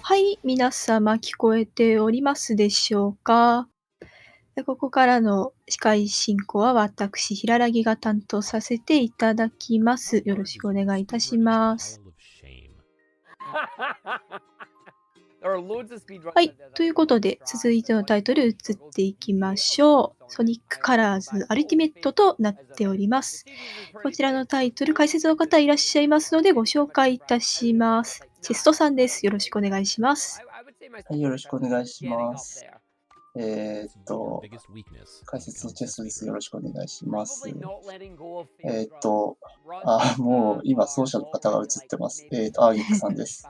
はい、皆様聞こえておりますでしょうか？ここからの司会進行は私、平良が担当させていただきます。よろしくお願いいたします。はい、ということで、続いてのタイトル移っていきましょう。ソニックカラーズアルティメットとなっております。こちらのタイトル、解説の方いらっしゃいますのでご紹介いたします。チェストさんです。よろしくお願いします。はい、よろしくお願いします。解説のチェストです。よろしくお願いします。もう今、奏者の方が映ってます。アーギックさんです。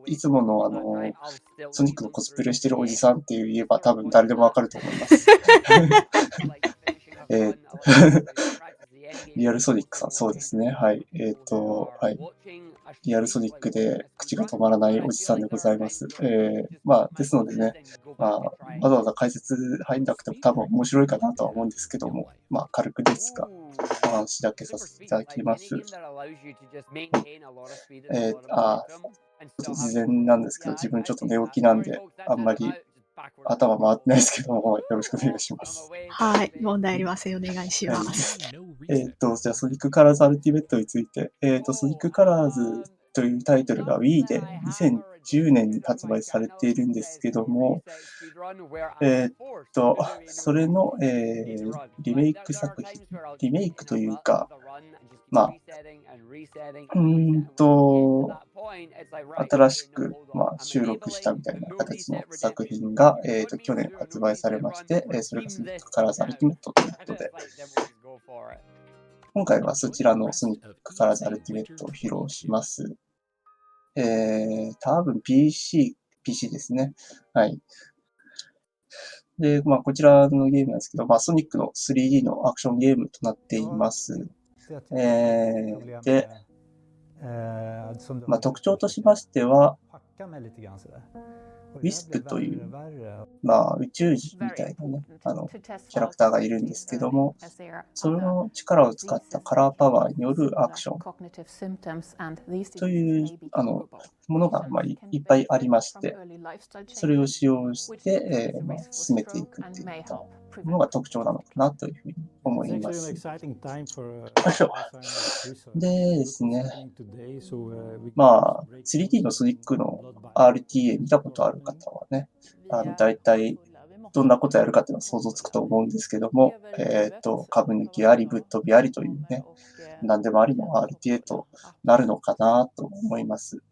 いつものソニックのコスプレしてるおじさんって言えば多分誰でもわかると思います。リアルソニックさん、そうですね。はい。はい。リアルソニックで口が止まらないおじさんでございます。ですのでね、わざわざ解説入んなくても多分面白いかなとは思うんですけども、軽くですが、お話だけさせていただきます。ちょっと事前なんですけど、自分ちょっと寝起きなんで、あんまり頭回ってないですけども、よろしくお願いします。はい、問題ありません。お願いします。じゃあ、ソニックカラーズアルティメットについて、ソニックカラーズというタイトルが Wii で2010年に発売されているんですけども、それの、リメイク作品、リメイクというか、まあ、新しく、収録したみたいな形の作品が、去年発売されまして、それがソニックカラーズアルティメットということで、今回はそちらのソニックカラーズアルティメットを披露します。多分 PC ですね。はい。で、こちらのゲームなんですけど、ソニックの 3D のアクションゲームとなっています。で、特徴としましては、ウィスプという、宇宙人みたいなね、キャラクターがいるんですけども、その力を使ったカラーパワーによるアクションという、ものが、いっぱいありまして、それを使用して、進めていくっていったものが特徴なのかなというふうに思います。でですね、3D のソニックの RTA 見たことある方はね、大体どんなことやるかっていうのは想像つくと思うんですけども、株抜きあり、ぶっ飛びありというね、何でもありの RTA となるのかなと思います。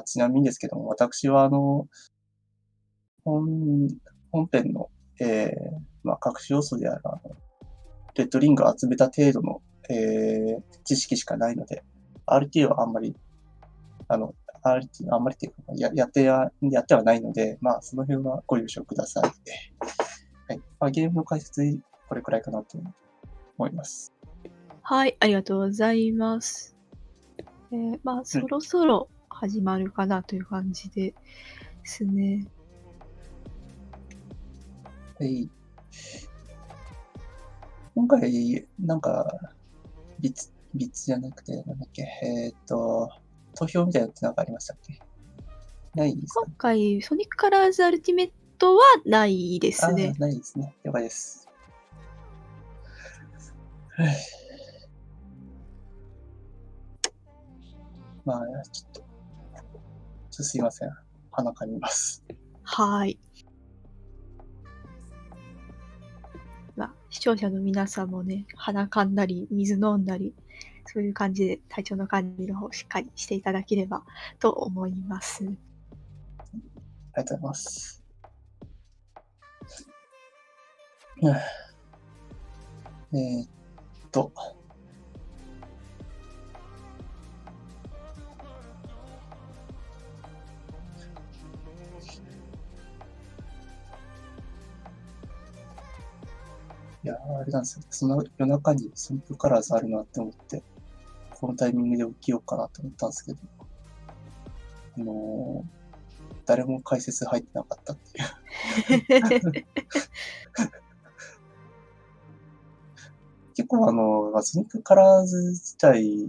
ちなみにですけども、私は本編の、隠し要素であるレッドリングを集めた程度の、知識しかないので、RTA はあんまり、RTA あんまりっていうか、やってはないので、その辺はご了承ください。はい。ゲームの解説、これくらいかなと思います。はい、ありがとうございます。そろそろ始まるかなという感じですね。はい。今回、なんか、ビッツじゃなくて、なんだっけ、投票みたいなのってなんかありましたっけ？ないですかね。今回、ソニックカラーズアルティメットはないですね。ないですね。了解です。ちょっとすいません。鼻かみます。はい。視聴者の皆さんもね、鼻かんだり、水飲んだり、そういう感じで体調の管理の方しっかりしていただければと思います。ありがとうございます。いやあれなんですよ。その夜中にソニックカラーズあるなって思って、このタイミングで起きようかなと思ったんですけど、誰も解説入ってなかったっていう。結構ソニックカラーズ自体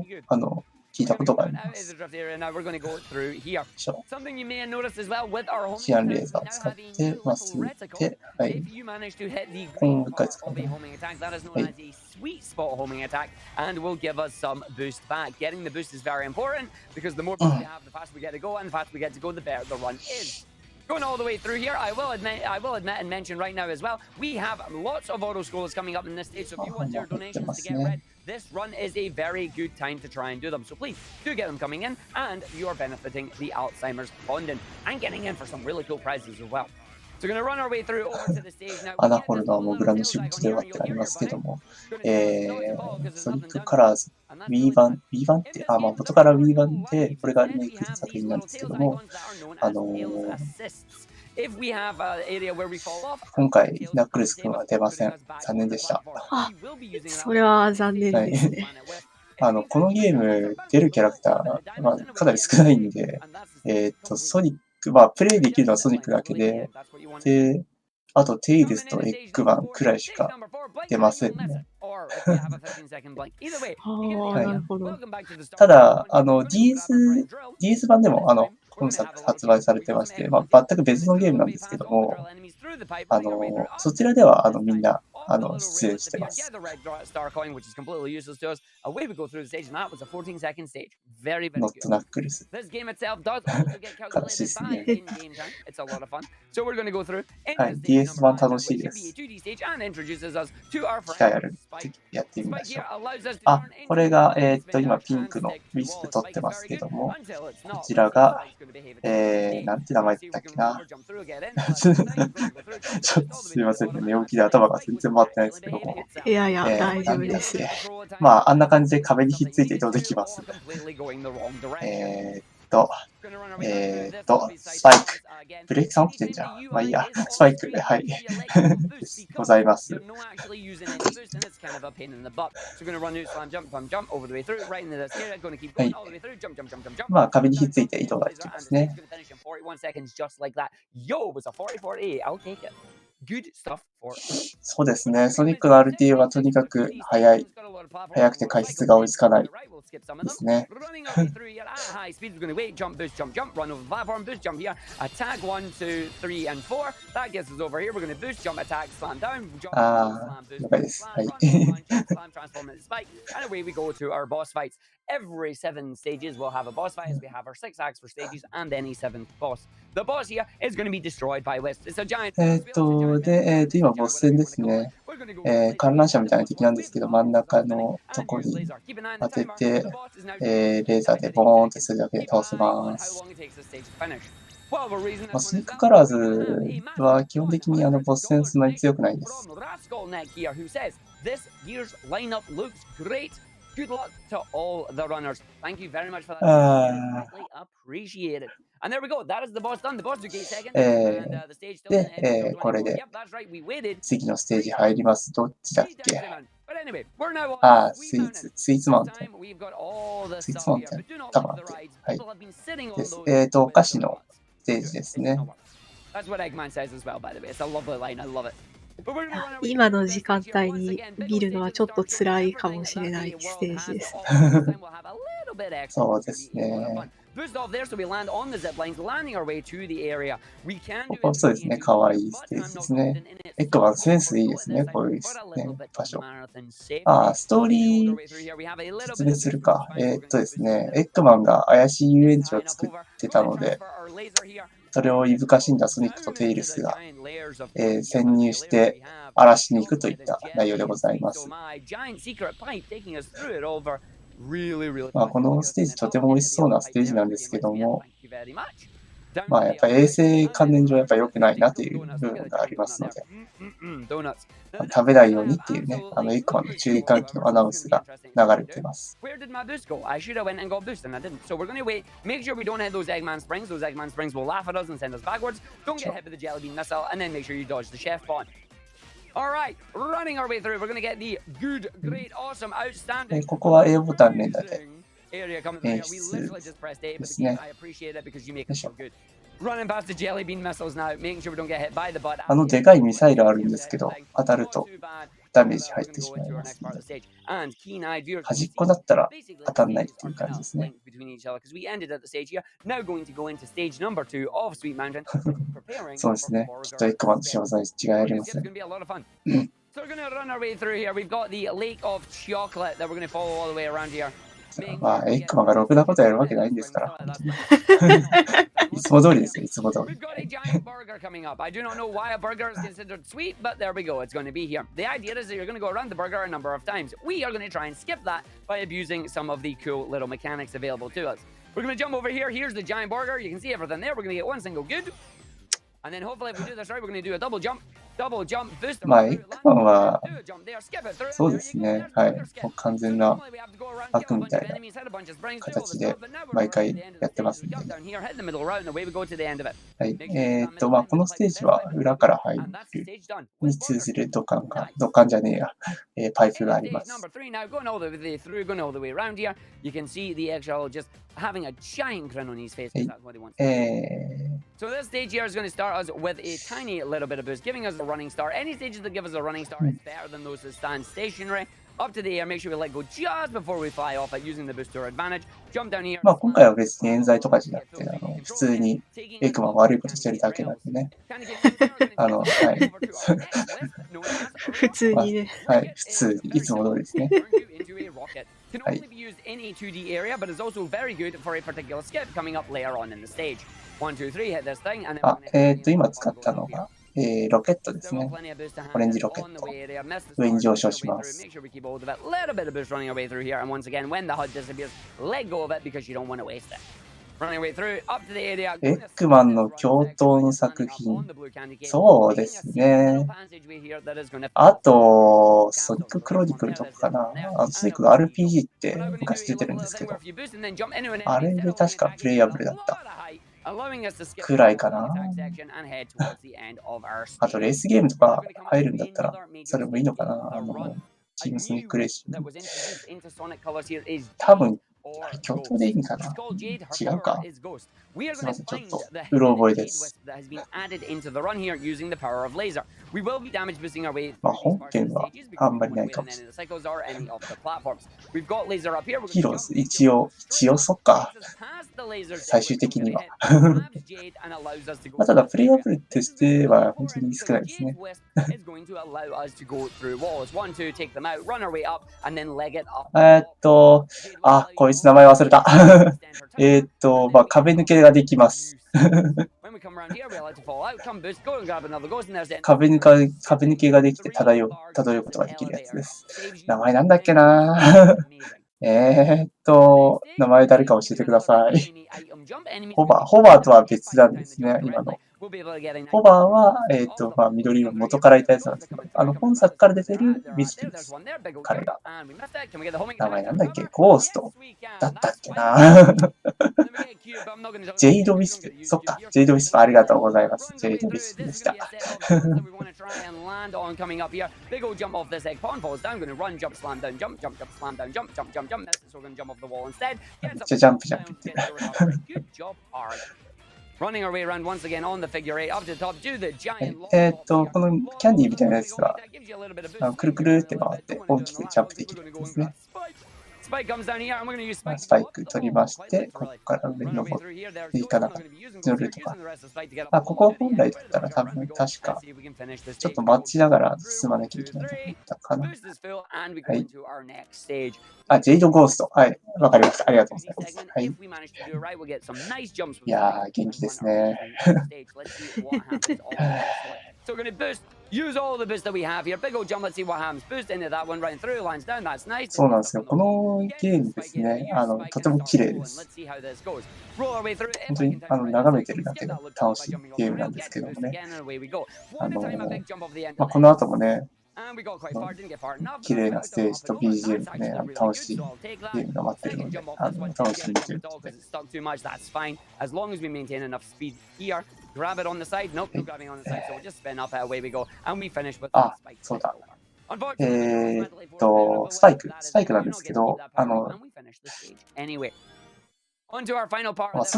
も、聞いたことがあります。シアンレーザー使って、まっすぐ行って、はい。このもう一回使う。はい。Sweet spot homing attack and will give us some boost back. Getting the boost is very important because the more boost we have, the faster we get to go, and the faster we get to go, the better the run is. Going all the way through here, I will admit and mention right now as well, we have lots of auto scrollers coming up in this stage, so if you want your donations to get red, this run is a very good time to try and do them. So please do get them coming in, and you are benefiting the Alzheimer's Fund and getting in for some really cool prizes as well. 穴掘るのはモグラの仕事ではってありますけども、ソニックカラーズ V1 って、元から V1 で、これがリメイクの作品なんですけども、今回、ナックルス君は出ません。残念でした。それは残念ですね。このゲーム、出るキャラクター、かなり少ないんで、ソニック、プレイできるのはソニックだけで、あと、テイルスとエッグマンくらいしか出ませんね。なるほど。ただ、DS 版でも、本作発売されてまして、全く別のゲームなんですけども、そちらでは、みんな、出演してます。ノットナックルス。悲しいですね。はい、DS 版楽しいです。機会あるやってみましょう。これが、今ピンクのウィスプ取ってますけども、こちらが、なんて名前だったっけな。ちょっとすいませんね。寝起きで頭が全然回ってないですけども。いやいや、大丈夫です。あんな感じで壁にひっついて移動できます。スパイク。ブレーキさん起きてんじゃん。いいや。スパイク。はい。ございます。はい。壁にひっついて移動ができますね。そうですね。ソニックの RTA はとにかく速くて解説が追いつかないですね。了解です。はい。Every 7 stages will have a boss fight as we have our 6 acts for stages and any 7th boss. The boss here is going to be destroyed by West. It's a giant. 今ボス戦ですね。観覧車みたいな敵なんですけど、真ん中のとこに当てて、レーザーでボーンってするだけで倒せます。ソニックカラーズは基本的にボス戦そんなに強くないです。Good luck to all the runners. Thank you very much for that. Greatly appreciated. And there we go. That is the boss done. The boss took 8 seconds. And the stage still in the end. これで Yep, that's right. We waited. 次のステージ入ります。どっちだっけ？ But anyway, we're now on スイーツマウンテン。We've got all the スイー stuff ツマウン here. テン But do not 多 miss 分あっ the て。 rides. はい。 People have been sitting on です。 those. お菓子のステージですね。That's what Eggman says as well, by the way. It's a lovely line. I love it. 今の時間帯に見るのはちょっと辛いかもしれないステージです。そうですね。ここそうですね。かわいいステージですね。エッグマンセンスいいですね。こういう、場所。ストーリー説明するか。ですね。エッグマンが怪しい遊園地を作ってたので、それをいぶかしんだソニックとテイルスが、潜入して荒らしに行くといった内容でございます。このステージとても美味しそうなステージなんですけども、やっぱ衛生関連上やっぱ良くないなという部分がありますので、食べないようにっていうね、エッグマンの注意喚起のアナウンスが流れています。ここは A ボタン連打で演出ですね。でかいミサイルあるんですけど、当たるとダメージ入ってしまいますので、端っこだったら当たんないっていう感じですね。そうですね。きっとエッグマンの仕業に違いありません。So we're going to run our way through here. We've got the lake of chocolate that we're going to follow all the way around here. エッグマンがろくなことやるわけないんですから。いつも通りですよ、いつも通り。We've got a giant burger coming up. I do not know why a burger is considered sweet, but there we go. It's going to be here. The idea is that you're going to go around the burger a number of times. We are going to try and skip that by abusing some of the cool little mechanics available to us. We're going to jump over here. Here's the giant burger. You can see everything there. We're going to get one single good. まあ、エッグマンは、そうですね。はい。もう完全な悪みたいな形で毎回やってますんで。はい。まあ、このステージは裏から入るに通ずる土管じゃねえや、パイプがあります。So this stage here is going to start us with a tiny little bit of boost, giving us a running start. Any stages that give us a running start is better than those that stand stationary. Up to the air, make sure we let go just before we fly off it, using the boost to our advantage. Jump down here. まあ今回は別に冤罪とかじゃなくて、普通にエッグマン悪いことしてるだけなんでね。はい。普通にね。はい、普通に、いつも通りですね。Can only be used in a 2D area, but is also very good for a particular skip coming up later on in the stage. 1, 2, 3, hit this thing, and then 今使ったのが、ロケットですね。オレンジロケット。上に上昇します。make sure we keep hold of it. Little bit of boost running our way through here, and once again, when the HUD disappears, let go of it because you don't want to waste it. Running our way through, up to the area. エッグマンの共闘の作品。そうですね。あと、ソニッククロニクルとかかな。ソニックの RPG って昔出てるんですけど、あれで確かプレイヤブルだった。くらいかな。あとレースゲームとか入るんだったら、それもいいのかな。チームソニックレーシング。多分、共闘でいいんかな。違うか。すいません、ちょっと、うろ覚えです。まあ、本編はあんまりないかもしれない。ヒローズ、一応そっか。最終的には。まあ、ただ、プレイヤブルとしては本当に少ないですね。こいつ名前忘れた。まあ、壁抜けができます。壁抜けができて漂うことができるやつです。名前なんだっけな。名前誰か教えてください。ホバーとは別なんですね、今の。ホバーは、まあ、緑色の元からいたやつなんですけど、本作から出てるミスティです。彼が。名前なんだっけ？ゴーストだったっけな。ジェイド・ウィスプ。そっか、ジェイド・ウィスプありがとうございます。ジェイド・ウィスプでした。めっちゃジャンプ言ってる。Running our way around once again on the figure eight up to the top, do the giant このキャンディーみたいなやつがくるくるって回って大きくジャンプできるんですね。スパイク取りまして、ここから上に登っていかなかった。乗るとか。ここは本来だったら多分確か、ちょっと待ちながら進まなきゃいけないと思ったかな。はい。ジェイド・ゴースト。はい。わかりました。ありがとうございます。はい。いやー、元気ですね。Use all the boost that we have here. Big old jump. Let's see what happens. Boost into that one, right through, lines down. That's nice. そうなんですよ。このゲームですね。とても綺麗です。本当に眺めてるだけで楽しいゲームなんですけどもね。まあ、この後もね、綺麗なステージと BGM とね、楽しいゲームが待ってるので、楽しみにしてるので。Grab it on the side. Nope, no grabbing on the side. So we'll just spin up. Away we go. And we finish with そうだ。スパイクなんですけど、ソ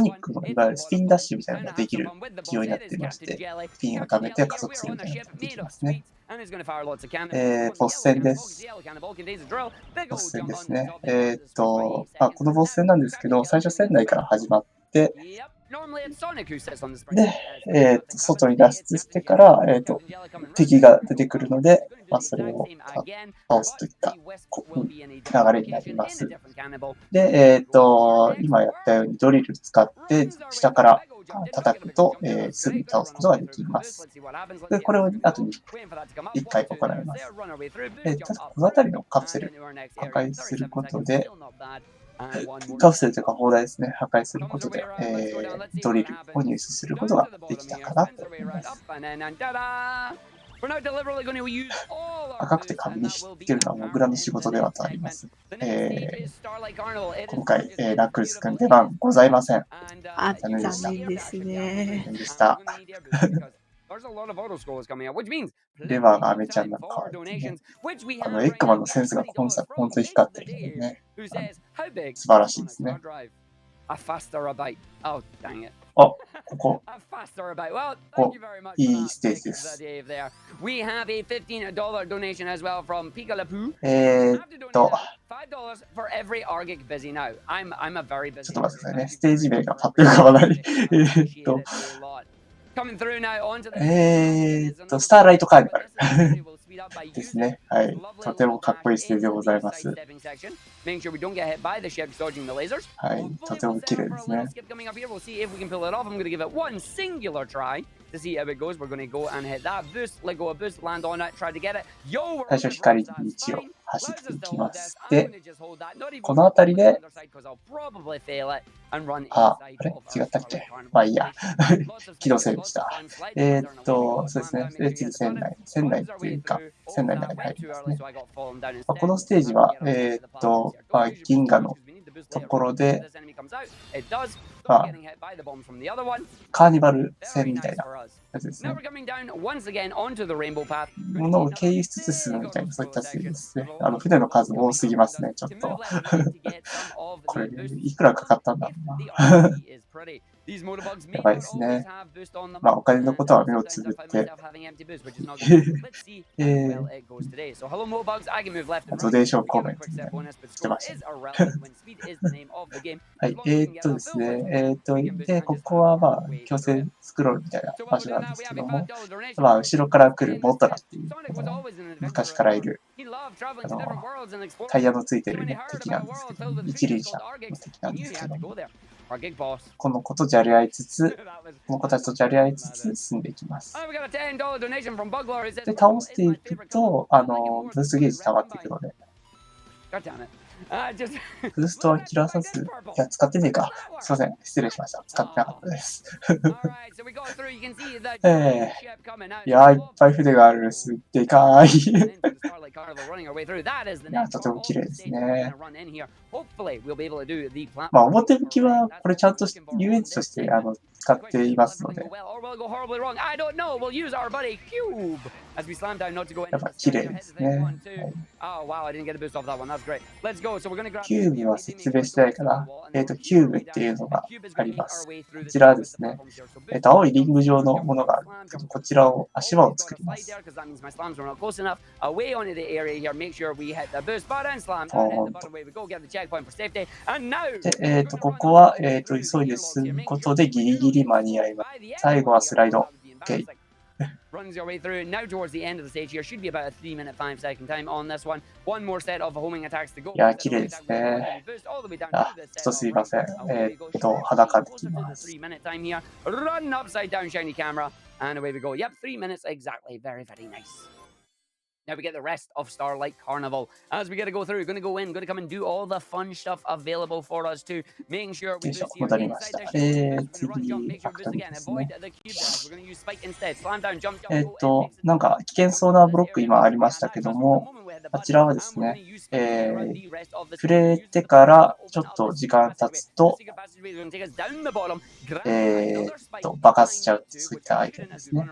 ニックのいわゆるスピンダッシュみたいなのができる仕様になっていまして、スピンを貯めて加速するみたいなのができますね。ボス戦です。ボス戦ですね。このボス戦なんですけど、最初船内から始まって、で、外に脱出してから、敵が出てくるので、それを倒すといった流れになります。で、今やったようにドリル使って下から叩くと、すぐに倒すことができます。で、これを後に1回行います。ただこの辺りのカプセル破壊することで、カプセルというか砲台ですね、破壊することで、ドリルを入手することができたかなと思います。赤くて紙にしてるのはモグラの仕事ではとあります。今回、ラクルス君出番ございません。残念ですね。残念でした。レバーがアメちゃんなんか可愛いね。エッグマンのセンスが今作本当に光ってるのでね。素晴らしいですね。あ、ここ。いいステージです。ちょっと待ってくださいね。ステージ名がパッと浮かばない。スターライトカーニバルですね。はい。とてもかっこいいステージでございます。はい。とても綺麗ですね。最初光の道を走っていきまして、この辺りで、あれ違ったっけまあいいや。気のせいでした。そうですね。で、次、船内っていうか、船内の中に入りますね。このステージは、銀河のところで、カーニバル船みたいなやつですね。ものを経由しつつ進むみたいな、そういったステージですね。船の数多すぎますね、ちょっと。これ、いくらかかったんだろうな。やばいですね。まあ、お金のことは目をつぶって、ドネーションコメントみたいなのしてました。はい、ですね。で、ここはまあ、強制スクロールみたいな場所なんですけども、まあ、後ろから来るモトラっていう、昔からいる、タイヤのついてる、ね、敵なんですけど、一輪車の敵なんですけども、この子とじゃれ合いつつ、この子たちとじゃれ合いつつ進んでいきます。で、倒していくと、ブースゲージ溜まっていくので、ブーストは切らさず、いや、使ってねえか。すいません。失礼しました。使ってなかったです。いやー、いっぱい船がある。すっでかい。いや、とても綺麗ですね。まあ、表向きは、これちゃんと遊園地として使っていますので、やっぱ綺麗ですね。はいキューブは説明してないかな。キューブっていうのがあります。こちらはですね、青いリング状のものがあるんですけど、こちらを足場を作ります。で、ここは、急いで進むことでギリギリ間に合います。最後はスライド。OK。runs your way through. Now towards the end of the stage here should be about a 3-minute 5-second time on this one. One more set of homing attacks to go. いや、綺麗ですね。あ、ちょっとすいません。裸できます。3-minute time here. Run upside down shiny camera. And away we go. Yep, 3 minutes exactly. Very, very nice. Now we get the rest of Starlight Carnival. As we get to go through, going to go in, going to come and do all the fun stuff available for us too. Making sure we boost here inside the ship. Run, jump, take our boost to get avoid the cube damage. We're going to use spike instead. Slam down, jump, jump. なんか危険そうなブロック今ありましたけども、あちらはですね、触れてからちょっと時間経つと、爆発しちゃうってそういったアイテムですね。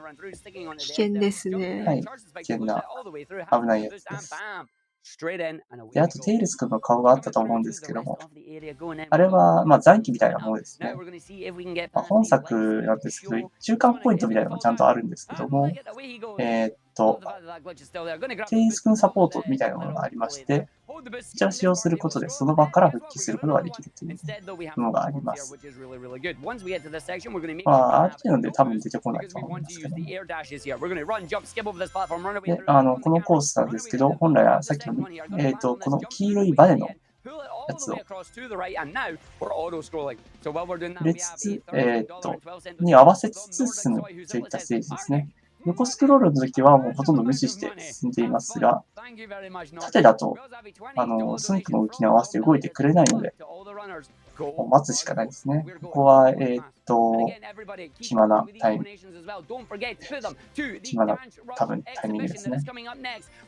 危険ですね。はい、危険な、危ないやつです。で、あと、テイルス君の顔があったと思うんですけども、あれは、まあ、残機みたいなものですね。まあ、本作なんですけど、中間ポイントみたいなのもちゃんとあるんですけども、テイルス君サポートみたいなものがありまして、こちら使用することでその場から復帰することができるというものがあります。まあ、アーケードで多分出てこないと思うんですけども。で、このコースなんですけど、本来はさっきの、この黄色いバネのやつを触れつつ、に合わせつつ進むといったステージですね。横スクロールの時はもうほとんど無視して進んでいますが、縦だと、ソニックの動きに合わせて動いてくれないので、もう待つしかないですね。ここは、暇なタイム。暇な、多分タイミングですね。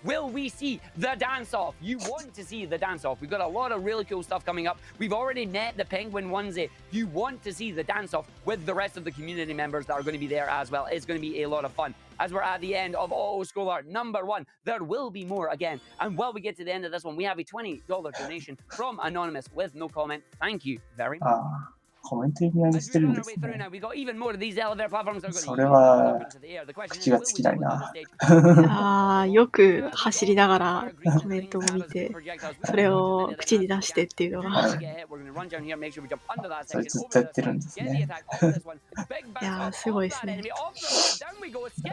Will we see the dance-off? You want to see the dance-off. We've got a lot of really cool stuff coming up. We've already met the Penguin onesie. You want to see the dance-off with the rest of the community members that are going to be there as well. It's going to be a lot of fun. As we're at the end of Auto Scroller number 1, there will be more again. And while we get to the end of this one, we have a $20 donation from Anonymous with no comment. Thank you very much. コメント意味合いにしてるんですね。それは口が尽きないな。よく走りながらコメントを見て、それを口に出してっていうのが。それずっとやってるんですね。いやー、すごいですね。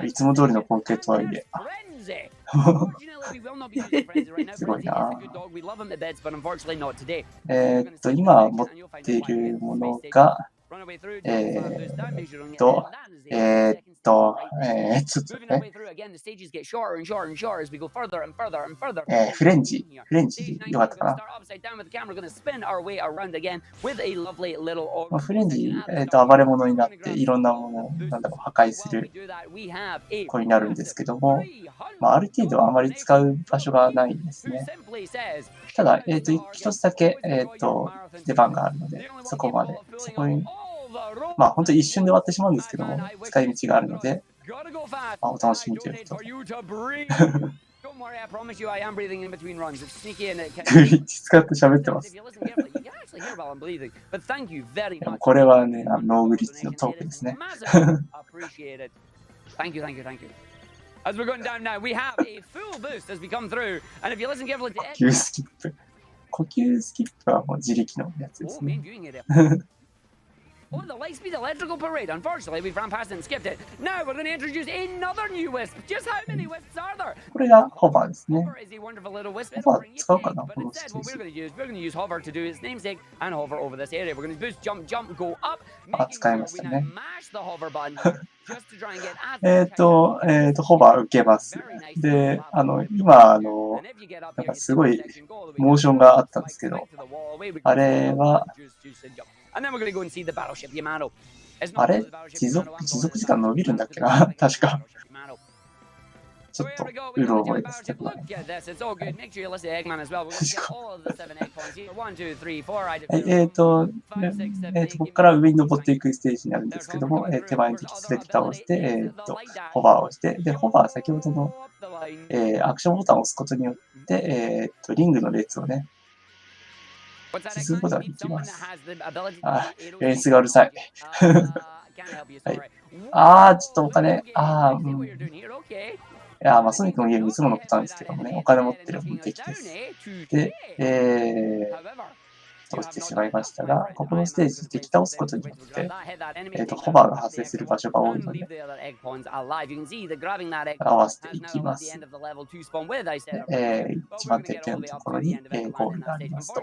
いつも通りの光景とはいえ。すごいな。今持っているものが、ちょっとね。フレンジよかったかな。フレンジ、暴れ者になっていろんなものを破壊する子になるんですけども、ある程度はあまり使う場所がないんですね。ただ、一つだけ、出番があるので、そこに、本当に一瞬で終わってしまうんですけども、使い道があるので、お楽しみということで。グリッチ使って喋ってます。これはね、ノーグリッチのトークですね。As we're going down now, we have a full boost as we come through. And if you listen carefully to 呼吸スキップ。呼吸スキップはもう自力のやつですね。Oh, the Lightspeed Electrical Parade. Unfortunately, we've ran past it and skipped it. Now we're going to introduce another new Wisp. Just how many Wisps are there? これがホバーですね。ホバー使うかなこのステージ。We're going to use Hover to do its namesake and hover over this area. We're going to boost, jump, jump, go up. 使いましたね。ホバー受けます。で、今、なんかすごいモーションがあったんですけど、あれは、あれ持続時間伸びるんだっけな確か。ちょっと、うろ覚えですけどね。ここから上に登っていくステージになるんですけども、手前に敵すべて倒して、ホバーをして、で、ホバー先ほどの、アクションボタンを押すことによって、リングの列をね、進むことができます。レースがうるさい。はい、ちょっとお金、いやソニックのゲームいつものことなんですけどもね、お金持ってる敵です。で、落ちてしまいましたが、ここのステージ敵倒すことによって、ホバーが発生する場所が多いので、合わせていきます。一番てっぺんのところに、ゴールがありますと。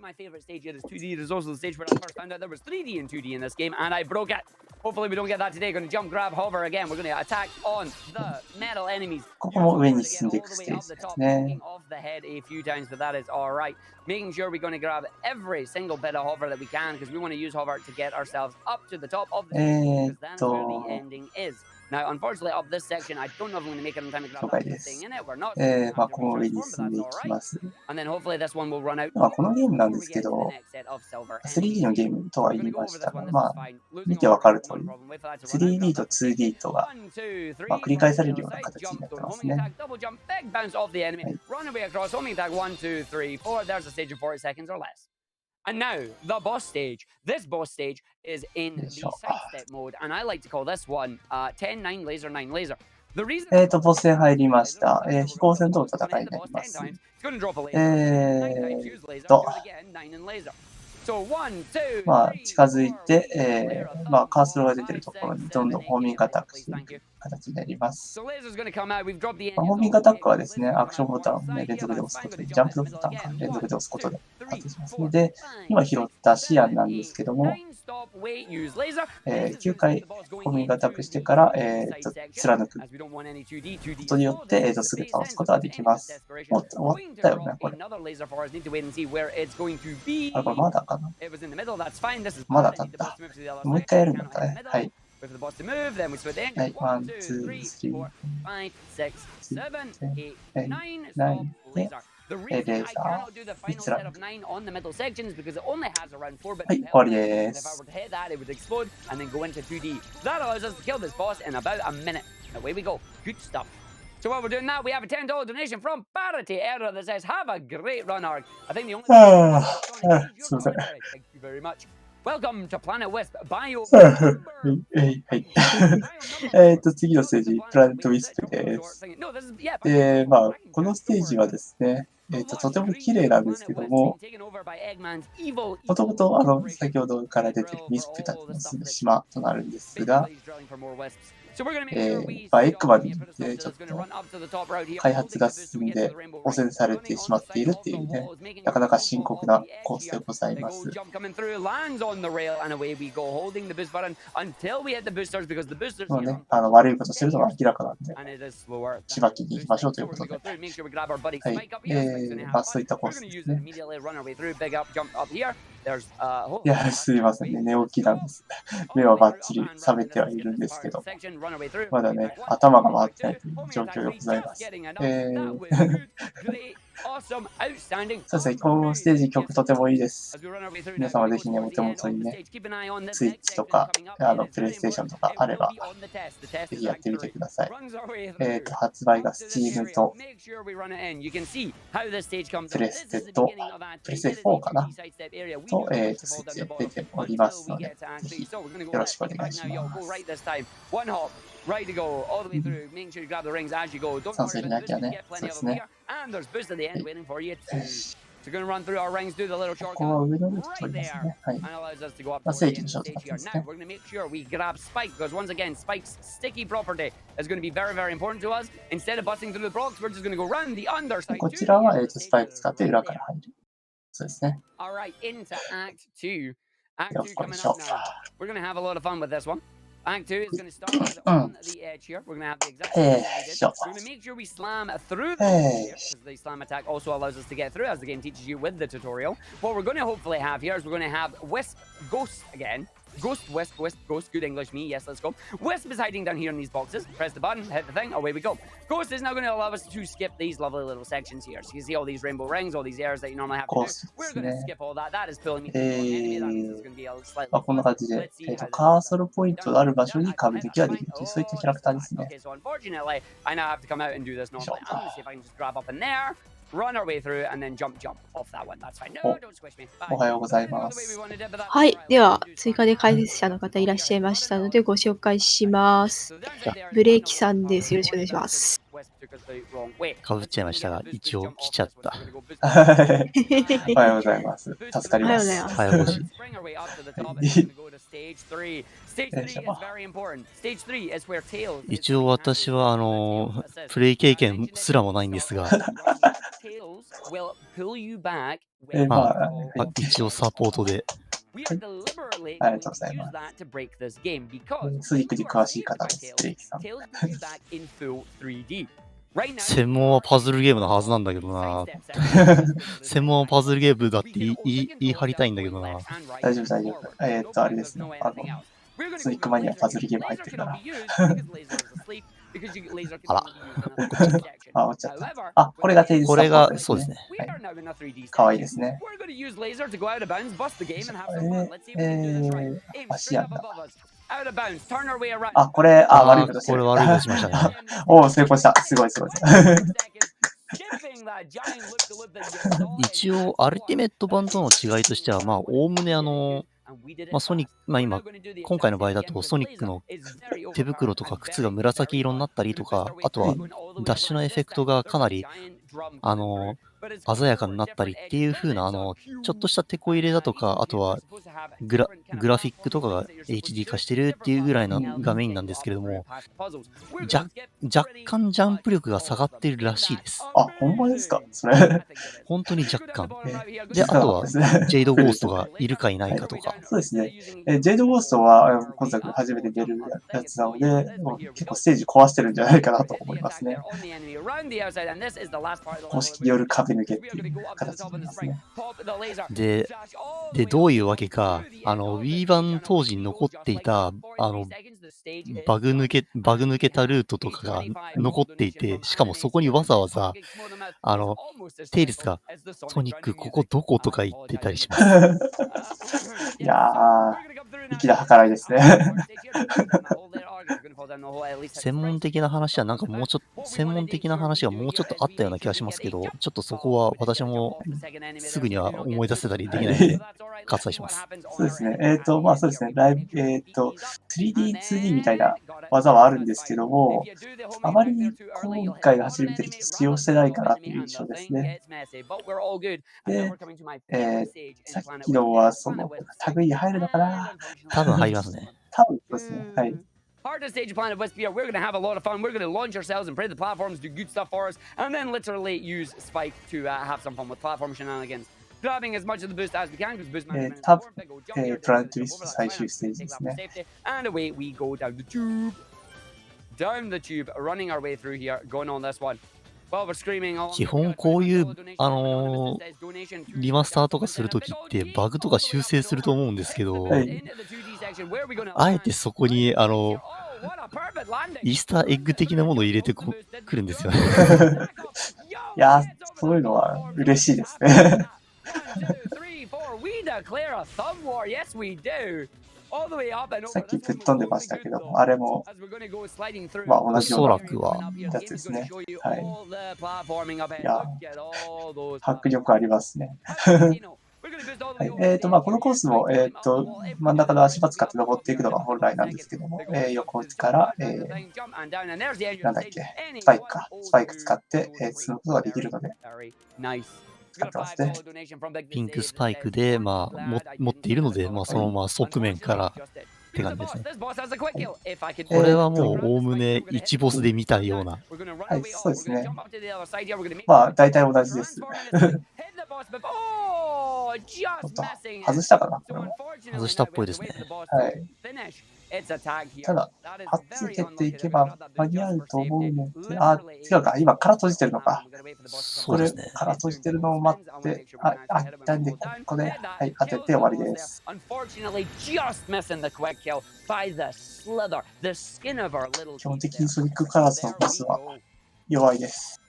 My favorite stage here is 2D. It is also the stage where I first found out there was 3D and 2D in this game, and I broke it. Hopefully we don't get that today. Going to jump, grab, hover again. We're going to attack on the metal enemies. ここも上に進んでいくステージですね。Off the head a few times, but that is all right. Making sure we're going to grab every single bit of hover that we can, because we want to use hover to get ourselves up to the top of the stage, because that's where the ending is. Now, unfortunately, of this section, I don't know if I'm going to make it in time to grab that thing in it. We're not. この上に進んでいきます。And then hopefully this one will run out. このゲームなんですけど、3D のゲームとは言いましたが、見てわかる通り、3D と 2D とが、繰り返されるような形になってますね。And now, the boss stage. This boss stage is in the sidestep mode, and I like to call this one 10, 9 laser, 9 laser. ボス戦入りました。飛行船との戦いになります。近づいて、カーソルが出てるところにどんどんホーミングアタックしていく。形になります。 So lasers going to come out. We've dropped the ホーミングアタックはですね、アクションボタンを、ね、連続で押すことで、ジャンプボタンが連続で押すことで発動しますね。で、今拾ったシアンなんですけども、9回ホーミングアタックしてから、貫くことによって、すぐ倒すことができます。もう終わったよね、これ。あ、これまだかな。まだだった。もう一回やるんだったね。はい。はい、ワン、ツー、スリー、9で、レーザーに貫く。はい、終わりです。So while we're doing that, we have a $10 donation from Parity Error that says, "Have a great run, Arg." I think the only Thank you very much. Welcome to Planet Wisp Bio. はい。次のステージ、プラネットウィスプです。で、まあ、このステージはですね、とても綺麗なんですけども、もともと先ほどから出てるウィスプたちの住む島となるんですが、エッグマンによってちょっと開発が進んで汚染されてしまっているっていうね、なかなか深刻なコースでございます。もうね、悪いことしてるのが明らかなんで、しばきに行きましょうということで。はい。まあ、そういったコースですね。いや、すいませんね。寝起きなんです。目はバッチリ覚めてはいるんですけど、まだね、頭が回ってないという状況でございます。そうですね、このステージ曲とてもいいです。皆様ぜひね、お手元にね、スイッチとか、プレイステーションとかあれば、ぜひやってみてください。発売が Steam と、プレステと、プレステ4かなと、スイッチで出ておりますので、ぜひよろしくお願いします。Right to go all the way through. Make sure you grab the rings as you go. Don't worry about the boost. You get plenty of them here. And there's boost at the end waiting for you too. So we're going to run through our rings, do the little shortcut right there, and allows us to go up to the end station. Now we're going to make sure we grab Spike because once again, Spike's sticky property is going to be very, very important to us. Instead of busting through the blocks, we're just going to go round the underside. こちらはスパイク使って裏から入る。そうですね。All right, into Act 2. Act 2 coming up now. We're going to have a lot of fun with this one. Act 2 is going to start on the edge here. We're going to have the exact same thing. We're going to make sure we slam through the edge because the slam attack also allows us to get through as the game teaches you with the tutorial. What we're going to hopefully have here is we're going to have Wisp Ghost again. Ghost, Wisp, Ghost. Good English, me. Yes, let's go. Wisp is hiding down here in these boxes. Press the button, hit the thing, away we go. Ghost is now going to allow us to skip these lovely little sections here. So you can see all these rainbow rings, all these airs that you normally have to do. We're going to skip all that. That is pulling me through an enemy. That means it's going to be a slightly こんな感じで、カーソルポイントがある場所に壁抜きができるという、そういったキャラクターですね。Okay, so unfortunately, I now have to come out and do this normally. I'm going to see if I can just grab up in there. Run our way through and then jump off that one. That's fine. No, don't squish me. おはようございます。はい。では、追加で解説者の方いらっしゃいましたので、ご紹介します。ブレーキさんです。よろしくお願いします。かぶっちゃいましたが、一応来ちゃった。おはようございます。助かります。早押し。一応私はプレイ経験すらもないんですが、一応サポートで。ありがとうございます。スイックに詳しい方です、ブレイキさん。専門はパズルゲームのはずなんだけどな。専門はパズルゲームだって言い張りたいんだけどな。大丈夫、大丈夫。あれですね。スイックマニアパズルゲーム入ってるから。あら。落ちちゃった。あ、これがテイズサポートですね。これが、そうですね。かわいいですね。足やんだ。あ、これ、悪いことしてる。これ悪いことしましたね。おお、成功した。すごいすごい。一応、アルティメット版との違いとしては、おおむねソニック、今回の場合だと、ソニックの手袋とか靴が紫色になったりとか、あとは、ダッシュのエフェクトがかなり、鮮やかになったりっていう風な、ちょっとしたテこ入れだとか、あとはグラフィックとかが HD 化してるっていうぐらいのがメインなんですけれども、若干ジャンプ力が下がってるらしいです。あ、ほんまですかそれ。本当に若干。で、あ知らなとは、かったですね。ジェイドゴーストがいるかいないかとか。そうですね。ジェイドゴーストは今作初めて出るやつなので、結構ステージ壊してるんじゃないかなと思いますね。公式による壁抜けっていう形になりますね。で、どういうわけか、Wii 版当時に残っていた、バグ抜けたルートとかが残っていて、しかもそこにわざわざ、テイルスが、ソニック、ここどことか言ってたりします。いやー、粋な計らいですね。専門的な話がもうちょっとあったような気がしますけど、ちょっとそこは私もすぐには思い出せたりできないので、割愛します。そうですね。そうですね。3D2D みたいな技はあるんですけども、あまり今回の走り見てると使用してないかなという印象ですね。で、さっきのはその類に入るのかな？多分入りますね。多分そうですね。はい。Hardest stage planet Westpia, we're gonna have a lot of fun. We're gonna launch ourselves and pray the platforms do good stuff for us, and then literally use Spike to have some fun with platform shenanigans. Grabbing as much of the boost as we can, because boost management is big old jump here. プラネットリスト最終ステージですね。 And away we go down the tube. Down the tube, running our way through here, going on this one. 基本こういう、リマスターとかするときってバグとか修正すると思うんですけど、はい、あえてそこにイースターエッグ的なものを入れてくるんですよね。いや、そういうのは嬉しいですね。さっきぶっ飛んでましたけども、あれも、まあ同じようなやつですね。はい。いや、迫力ありますね。はい、このコースも、真ん中の足場使って登っていくのが本来なんですけども、横から、なんだっけ、スパイク使って、進むことができるので、使ってますね。ピンクスパイクで、持っているので、そのまま側面からって感じですね。これはもうおおむね1ボスで見たような。はい、そうですね。まあ、大体同じです。外したかな？外したっぽいですね。はい。ただ、つけていけば間に合うと思うので、違うか、今、殻閉じてるのか。そうですね。殻閉じてるのを待って、一旦で、ここで、はい、当てて終わりです。基本的にソニックカラーズのボスは弱いです。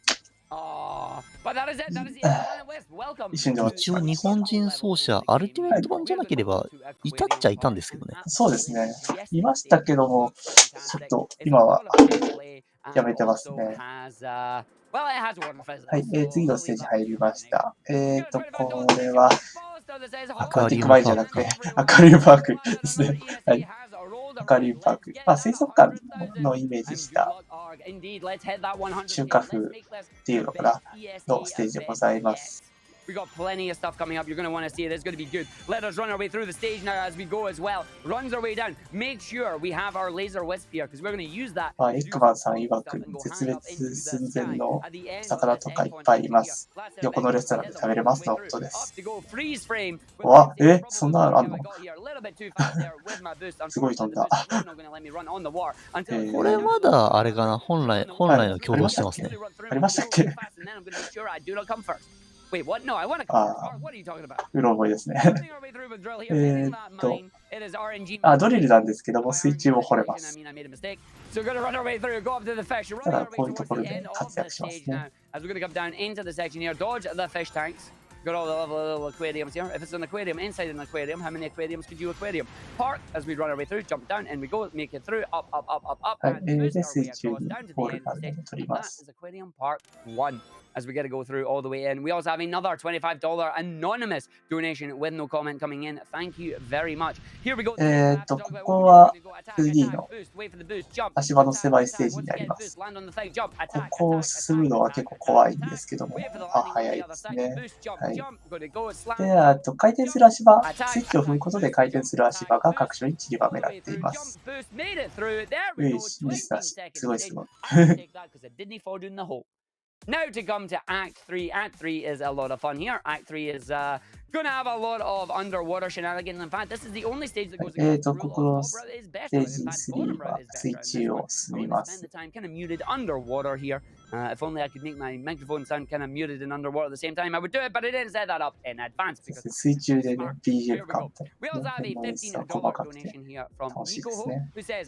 一瞬で一応日本人奏者、アルティメット版じゃなければ、いたっちゃいたんですけどね。そうですね。いましたけども、ちょっと今はやめてますね。はい、次のステージ入りました。これは、アクアティックマインじゃなくて、アクアリウムパークですね。はい。アクアリウムパーク。水族館のイメージした中華風っていうのかなのステージでございます。We got plenty of stuff coming up. You're going to want to see it. It's going to be good. Let us run our way through the stage now as we go as well. Runs our way down. Make sure we have our laser wisp here because we're going to use that. エッグマンさん曰く絶滅寸前の魚とかいっぱいいます。横のレストランで食べれますのことです。わ、そんなのあんの？すごい飛んだ。これまだあれかな、本来の共同してますね。ありましたっけ？Wait, what? No, I want to cover. What are you talking about? うろ覚えですね。ドリルなんですけども、水中を掘れます。ただ、こういうところで活躍しますね。Got all the lovely little aquariums here. If it's an aquarium inside an aquarium, how many aquariums could you aquarium? Park as we run our way through, jump down, and we go, make it through, up, up, up, up, up, はい。 and で、 boost our way 水中 across に down to ボー the ル end があ of る the の stage. で取り And ま that す。 is Aquarium Park 1. As we get to go through all the way in. We also have another $25 anonymous donation with no comment coming in. Thank you very much. Here we go. ここは次の Wait for the boost, jump, 足場の狭いステー attack, ジ once にな you り get ま boost, す。 land on the thing, jump, こ attack, こを attack, 進むのは attack, 結構 attack, 怖いん attack. ですけども、 Wait for the あ、 landing on 早 the い other です side. ね。 Boost, jump, はい。 jump. Gotta go, slam. で、あと回転する足場、 Attack, スイッチを踏む attack, ことで boost, 回転 jump, する足 attack, 場が boost, 各所に散りば all め the られ way てい through, ま jump, す。boost, made it through. There we よ go. し、ミスだ 20し、 seconds すごい stage. すごい。 I'm gonna take that because it didn't fall down the hole. Now to come to Act 3. Act 3 is a lot of fun here. Act 3 is gonna have a lot of underwater shenanigans. In fact, this is the only stage that goes against the こ rule この of ス top route is best テー route. ジ In fact, bottom 3 route は is best 水 route in this 中 one. を進 I'm み gonna ま spend す。 the time kind of muted underwater here. If only I could make my microphone sound kind of muted and underwater at the same time, I would do it, but I didn't set that up in advance そし because て水中でね、smart. BGM Here we か go. った We り also have ね、 a ノイズが $15 細かくて donation here from 楽しいです Nico ね。 who says,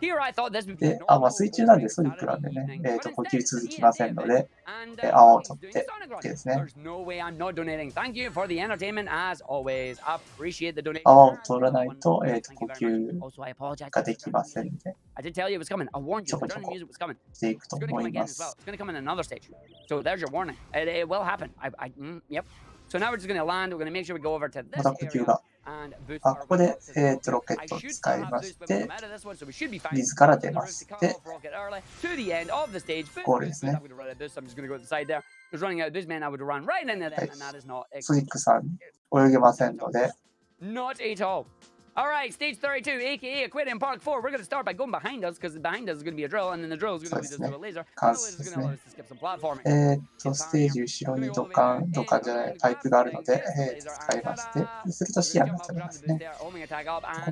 here I thought this would be で、 normal まあ水中なんで boring ソニックなん Saturday でね、 evening, but 呼 instead 吸 it's an 続きませ ESA んの event, で、 and 泡を he's 取っ doing a て Sonic run. ですね。 There's no way I'm not donating. Thank you for the entertainment as always. Appreciate the donation. 泡を And 取らない one と、 more. 呼 Thank you very much. 吸 Also, I apologize が for で the き background ません music. ので、 I did tell you it was coming. I warned ち you. ょ The こちょ background こ music was coming. していくと It's going to 思 come いま again as well. す。 It's going to come in another stage. So there's your warning. It will happen. Yep. So now we're just going to land. We're going to make sure we go over to ま this た呼吸 area が。 and boost あ、 our ここ way で up to the top. ロケッ I トを should 使 still い have まし boost when we て come、out of this one, so we should be fine. 水から Up 出 on the ま roof し to cut て、 off rocket early to the end of the stage. Boost, ゴール boost, です boost. ね。 I'm going to run out of boost. I'm just going to go to the side there. Because running out of boost, man, I would run right into them, はい。 and that is not ソニックさん、泳げませんので、 not at all. All right, stage 32, aka Aquarium Park 4. We're going to start by going behind us because behind us is going to be a drill, and then the drill is going to lead us to a laser. And the 関 laser 数 is で going す to allow ね。 us to skip some platforming. ステージ後ろに土管じゃない、パイプがあるので、使いまして、すると視野が取れますね。こ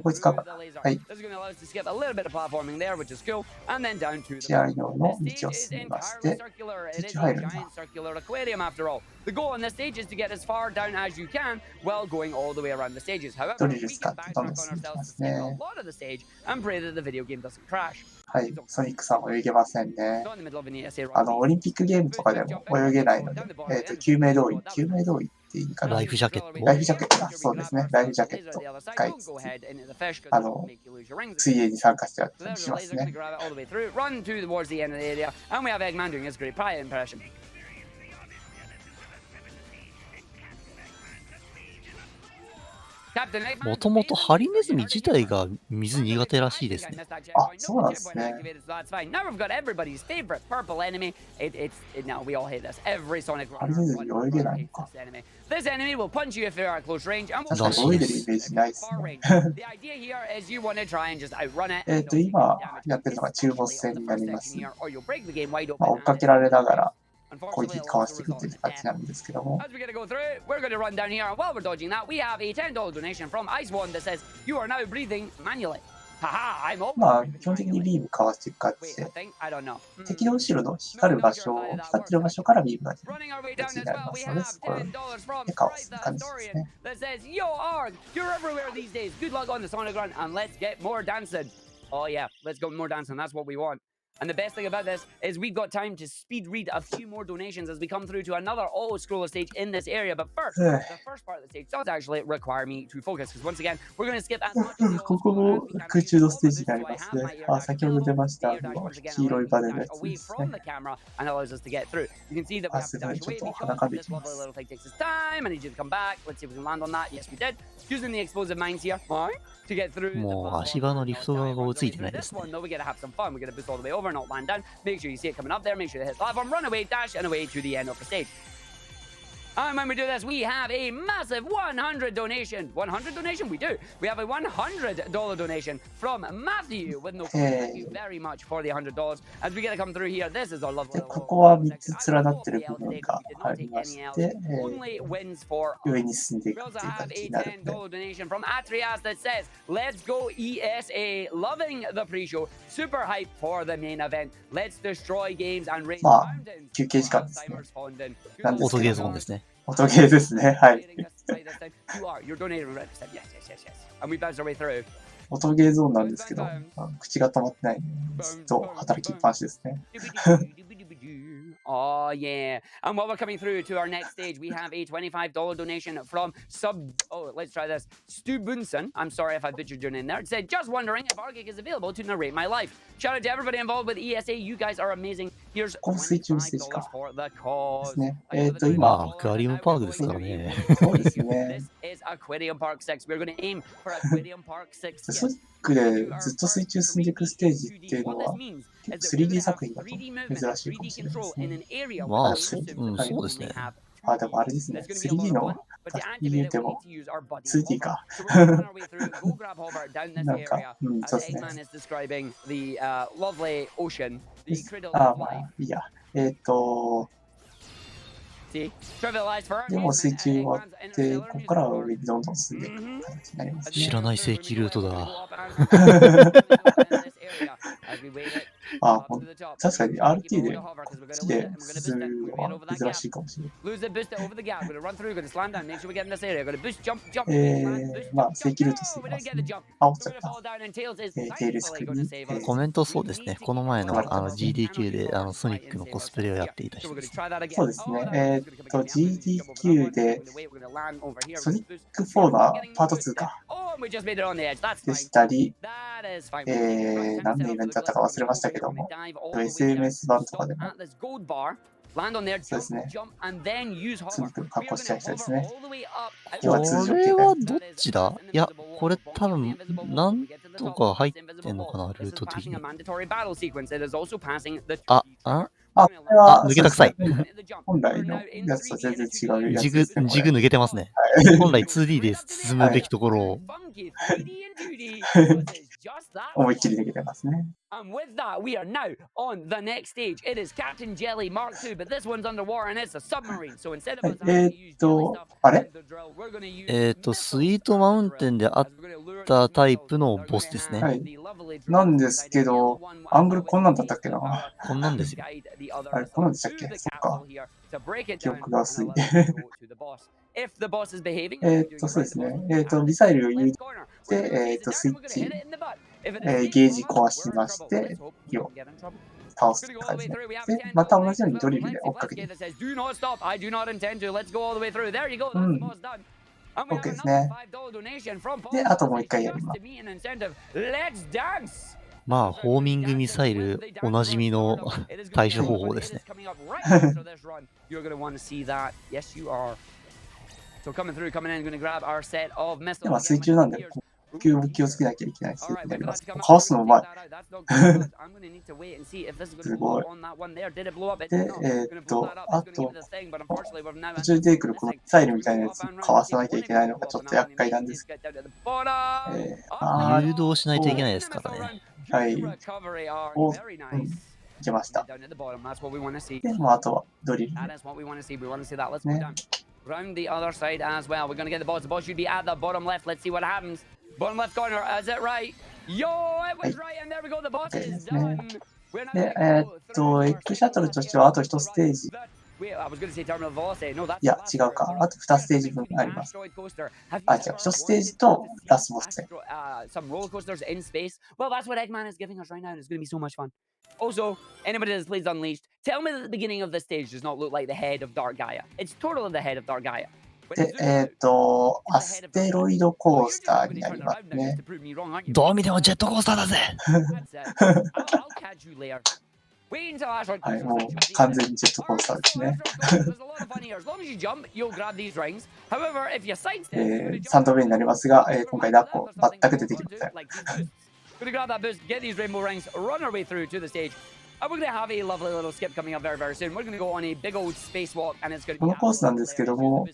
こ使うかな。はい。 This is going to allow us to skip a little bit of platforming there, which is cool, and then down to the 視野用の This 道を stage is 進みまし entirely て、 circular. It 水 is 中 a 入るんだ。 giant circular aquarium after all. The goal on this stage is to get as far down as you can while going all the way around the stages. However, ドリル we 使っ can てどんどん backtrack 進 on んでいきま ourselves to す skip a ね。 lot of the stage and pray that the video game doesn't crash. はい。ソニックさん泳げませんね。 So in the middle of an ESA オリンピックゲームとかでも泳げないので、救命胴衣っていいかな。ライフジャケットライフジャケットだ。そうですね。ライフジャケット使いつつ、水泳に参加してやったりしますね。 Run towards the end of the area, and we have Eggman doing his great prior impression. もともとハリネズミ自体が水苦手らしいですね。あ、そうなんですね。 Now we've got everybody's favorite purple enemy. No, we all hate this. Every Sonic ハリネズミ泳げないのか。 This enemy will punch you if you're at close range and will 確かに泳いでるイメージないですね。 The idea here is you want to try and just outrun it. 今やってるのが中ボス戦になります。 Or you'll break the game wide 追 open. っかけられながら攻撃かわしていくという形なんですけども。 As we get to go through, we're going to run down here. And while we're dodging that, we have a $10 donation from Ice One that says, You are now breathing manually. Haha, I'm over. 基本的にビームかわしていく感じ Wait, I で、 think, I don't know. 敵の後ろの光る場所、光ってる場所からビームが出る Running our way 形 down に as なり well, ま we すので、 have そこ $10 from でかわ Fred す the 感じです Historian ね。 that says, Yo, Arg, you're everywhere these days. Good luck on the Sonic Run, and let's get more dancing. Oh, yeah, let's go more dancing. That's what we want. And the best thing about this is we've got time to speed read a few more donations as we come through to another auto-scroller stage in this area. But first, the first part of the stage does actually require me to focus, because once again, we're going to skip as much of the ここ auto-scroller も as we can. 空中のステージになりますね。あ、先ほど出ました黄色いバネのやつで away す from ね。 the camera and allows us to get through. You can see that we have to dash away because this lovely little thing takes its time. I need you to come back. Let's see if we can land on that. Yes, we did. Using the explosive mines here. All right. To get through the もう足場のリフト側が追いついてないです this ね。 one, though, we gotta have some fun. We gotta boost all the way over, not land down. Make sure you see it coming up there. Make sure to hit platform, run away, dash, and away to the end of the stage. And when we do this, we have a massive 100 donation. 100 donation? We do. We have a $100 donation from Matthew with no comment. Thank you very much for the $100. As we get to come through here, this is our lovely で、ここは3つ連なってる部分がありまして、only wins for 上に進んでい We くと also いう have 形 a になるので、 $10 donation from Atrias that says, Let's go ESA. Loving the pre-show. Super hype for the main event. Let's destroy games and raise まあ mountains. 休憩時間ですね。 なんですけどオートゲーゾーンですね。音ゲーですね。はい。 You are. You're donating 100%. Yes, yes, yes, yes. And we bounce our way through. 音ゲーゾーンなんですけど、口が止まってないんで、ずっと働きっぱなしですね。Oh, yeah. And while we're coming through to our next stage, we have a $25 donation from let's try this. Stu Bunsen. I'm sorry if I butchered your name there. It said, just wondering if Argick is available to narrate my life. Shout out to everybody involved with ESA. You guys are amazing. Here's $25 for the cause. まあ、アクアリウムパークですからね。そうですね。This is Aquarium Park 6. We're going to aim for Aquarium Park 6. ソニックでずっと水中進んでいくステージっていうのは、3D 作品だと珍しいかもしれないですね。まあ、そうですね。あ、でもあれですね。3D の言うても 2D か。なんか、そうですね。あ、まあ、いいや。でも水中終わって、ここからは上にどんどん進んでいく形になりますね。知らない正規ルートだ。あ、確かに RT でこっちで進むのは珍しいかもしれない。まあ、正規ルート進みますね。あ、落ちちゃった。テイルスクに。コメントそうですね。この前のGDQ でソニックのコスプレをやっていた人です。そうですね。GDQ でソニック4のパート2か。でしたり、何のイベントだったか忘れましたけども、SMS 版とかでも、そうですね。ソニックの格好したい人ですね。今日は通常これはどっちだ？いや、これ多分、なんとか入ってんのかな、ルート的に。これは抜けたくさい。本来のやつと全然違うやつですね。ジグ抜けてますね。本来 2D で進むべきところを。思いっきり抜けてますね。And with that, we are now on the next stage. It is Captain Jelly Mark II, but this one's underwater and it's a submarine. So instead of us having to use jelly stuff and the drill, we're going to use スイートマウンテンであったタイプのボスですね。はい。なんですけど、アングルこんなんだったっけな。こんなんですよ。あれ、こんなんでしたっけ？そっか。記憶が薄い。そうですね。ミサイルを入れて、スイッチ、ゲージ壊しまして、倒すって感じで。で、また同じようにドリルで追っかけていく。OK ですね。で、あともう一回やります。まあ、ホーミングミサイル、おなじみの対処方法ですね。でも水中なんで、気をつけなきゃいけない設定になります。かわすのうまい。すごい。で、あと、途中で出てくるこのミサイルみたいなやつにかわさなきゃいけないのがちょっと厄介なんですけど。誘導しないといけないですからね。はい。いけました。で、もうあとはドリル。ね。Round the other side as well. We're going to get the boss. The boss should be at the bottom left. Let's see what happens. Bottom left corner. Is it right? Yo, it was right. And there we go. The boss is done. で、エッグシャトルとしてはあと1ステージ。いや、違うか。あと2ステージ分あります。あ、違う。1ステージとラスボス戦。Well, that's what Eggman is giving us right now. It's going to be so much fun. Also, anybody that's played Unleashed, tell me that the beginning of this stage does not look like the head of Dark Gaia. It's totally the head of Dark Gaia. で、アステロイドコースターになりますね。どう見てもジェットコースターだぜ。はい、もう完全にジェットコースターですね。3度目になりますが、今回抱っこ全く出てきません。Gonna grab that boost, get these rainbow rings, run our way through to the stage. And we're gonna have a lovely little skip coming up very, very soon. We're gonna go on a big old spacewalk, and it's gonna be このコースなんですけども、コ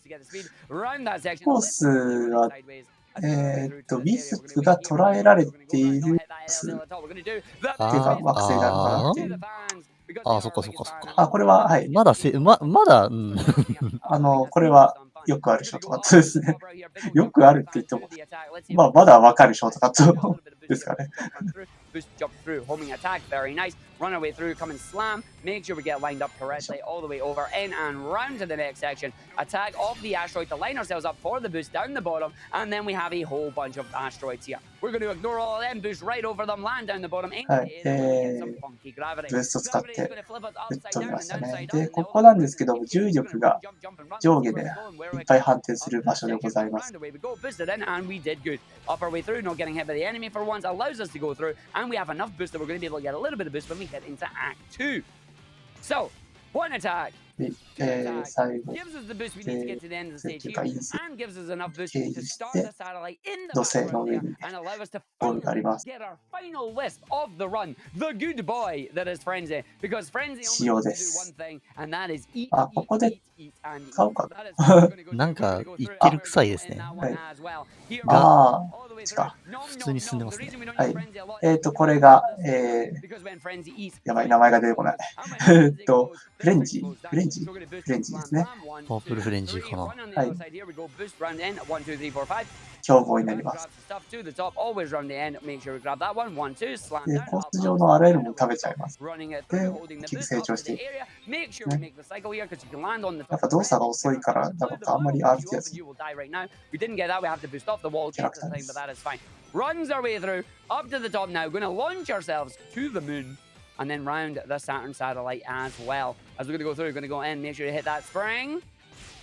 ースは、ビスクが捉えられているコースっていうか惑星なのかなっていう。ああ、そっかそっかそっか。あ、これは、はい。まだ、うん。これはよくあるショートカットですね。よくあるって言っても、まあ、まだわかるショートカットですかね。boost jump through, homing attack, very nice. Run our way through, come and slam. Make sure we get lined up correctly all the way over, in and round to the next section. Attack off the asteroid to line ourselves up for the boost down the bottom, and then we have a whole bunch of asteroids here. We're going to ignore all of them, boost right over them, land down the bottom, and get some funky gravity. ブースト使ってぶっ飛びましたね。で、ここなんですけども、重力が上下でいっぱい反転する場所でございます。And we did good. Up our way through, not getting hit by the enemy for once, allows us to go through, and we have enough boost that we're going to be able to get a little bit of boost when we get into Act 2. So, one attack. 最後、 Gives us the boost we need to get to the end of the stage という here, か、隕石 and gives us enough boost 経 to 由し start て the satellite in the 土星の background 上 there, に and allow us to ゴールがあります。 get our final wisp of the run, the good boy that is Frenzy, because Frenzy 仕 only 様 wants で to do す。 one thing, and that is eat, あ、ここで eat, and eat. 買おうか That is how we're gonna go なんか through. 言ってる臭いですね。 In that は one い。 as well. Here ああ、 all the way 違 through. う。 No, 普通に進んでますね。 the reason we don't は use い。Frenzy a lot これが、 because when Frenzy eats, やばい、名前が出てこない。フレンジですね。パープルフレンジかな。はい。凶暴になります。で、コース上のあらゆるもの食べちゃいます。で、成長していく。ね。やっぱ動作が遅いから、なのかあんまり R ってやつキャラクターです。Runs our way through, up to the top now, going to launch ourselves to the moon and then round the Saturn satellite as well. As we're going to go through, we're going to go in, make sure to hit that spring.